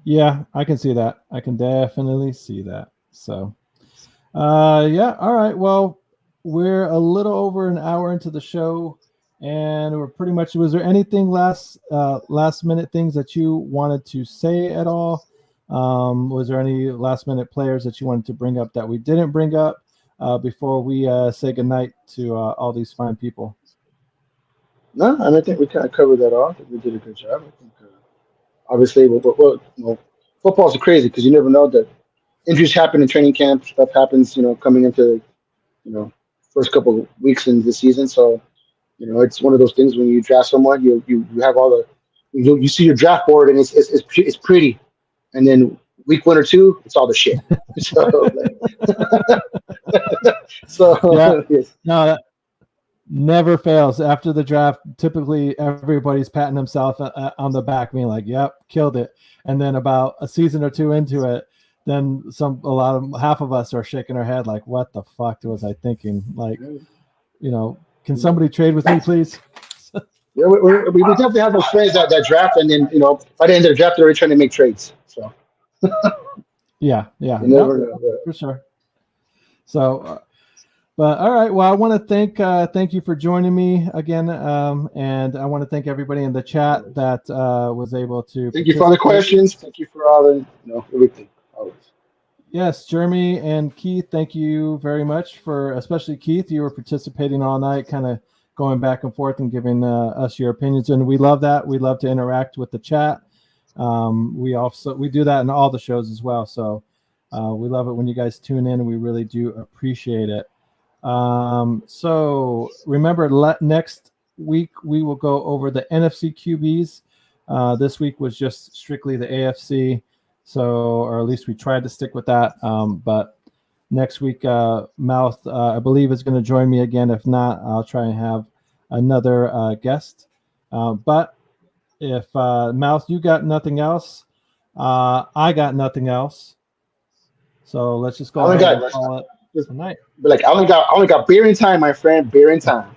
Yeah, I can see that. I can definitely see that. So, yeah. All right. Well, we're a little over an hour into the show, and we're pretty much. Was there anything last minute things that you wanted to say at all? Was there any last minute players that you wanted to bring up that we didn't bring up? Before we say goodnight to all these fine people? No, I think we kind of covered that off. We did a good job. I think, obviously, football's crazy because you never know that injuries happen in training camp. Stuff happens, coming into, first couple of weeks in the season. So, it's one of those things when you draft someone, you have all the you see your draft board and it's pretty, and then week 1 or 2, it's all the shit. So Yeah. yes. No, that never fails. After the draft, typically everybody's patting himself on the back, being like, "Yep, killed it." And then about a season or 2 into it, then half of us are shaking our head like, "What the fuck was I thinking?" Like, can somebody trade with me, please? Yeah, we definitely have those friends that draft, and then by the end of the draft, they're already trying to make trades. So Yeah, you never know. Yeah. for sure. So, but all right. Well, I want to thank you for joining me again, and I want to thank everybody in the chat that was able to. Thank you for all the questions. Thank you for all the everything. Always. Yes, Jeremy and Keith, thank you very much especially Keith, you were participating all night, kind of going back and forth and giving us your opinions, and we love that. We love to interact with the chat. We do that in all the shows as well. So we love it when you guys tune in, and we really do appreciate it. So remember, next week we will go over the NFC QBs. This week was just strictly the AFC. So, or at least we tried to stick with that. But next week, Mouth, I believe, is going to join me again. If not, I'll try and have another guest. But if Mouth, you got nothing else, I got nothing else. So let's just go ahead and call it tonight. But like I only got beer in time, my friend. Beer in time.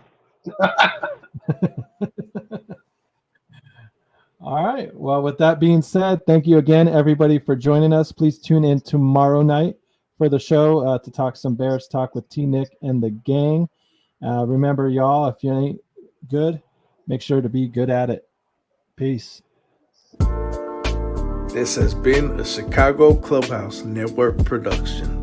All right. Well, with that being said, thank you again, everybody, for joining us. Please tune in tomorrow night for the show to talk some Bears talk with T-Nick and the gang. Remember, y'all, if you ain't good, make sure to be good at it. Peace. This has been a Chicago Clubhouse Network production.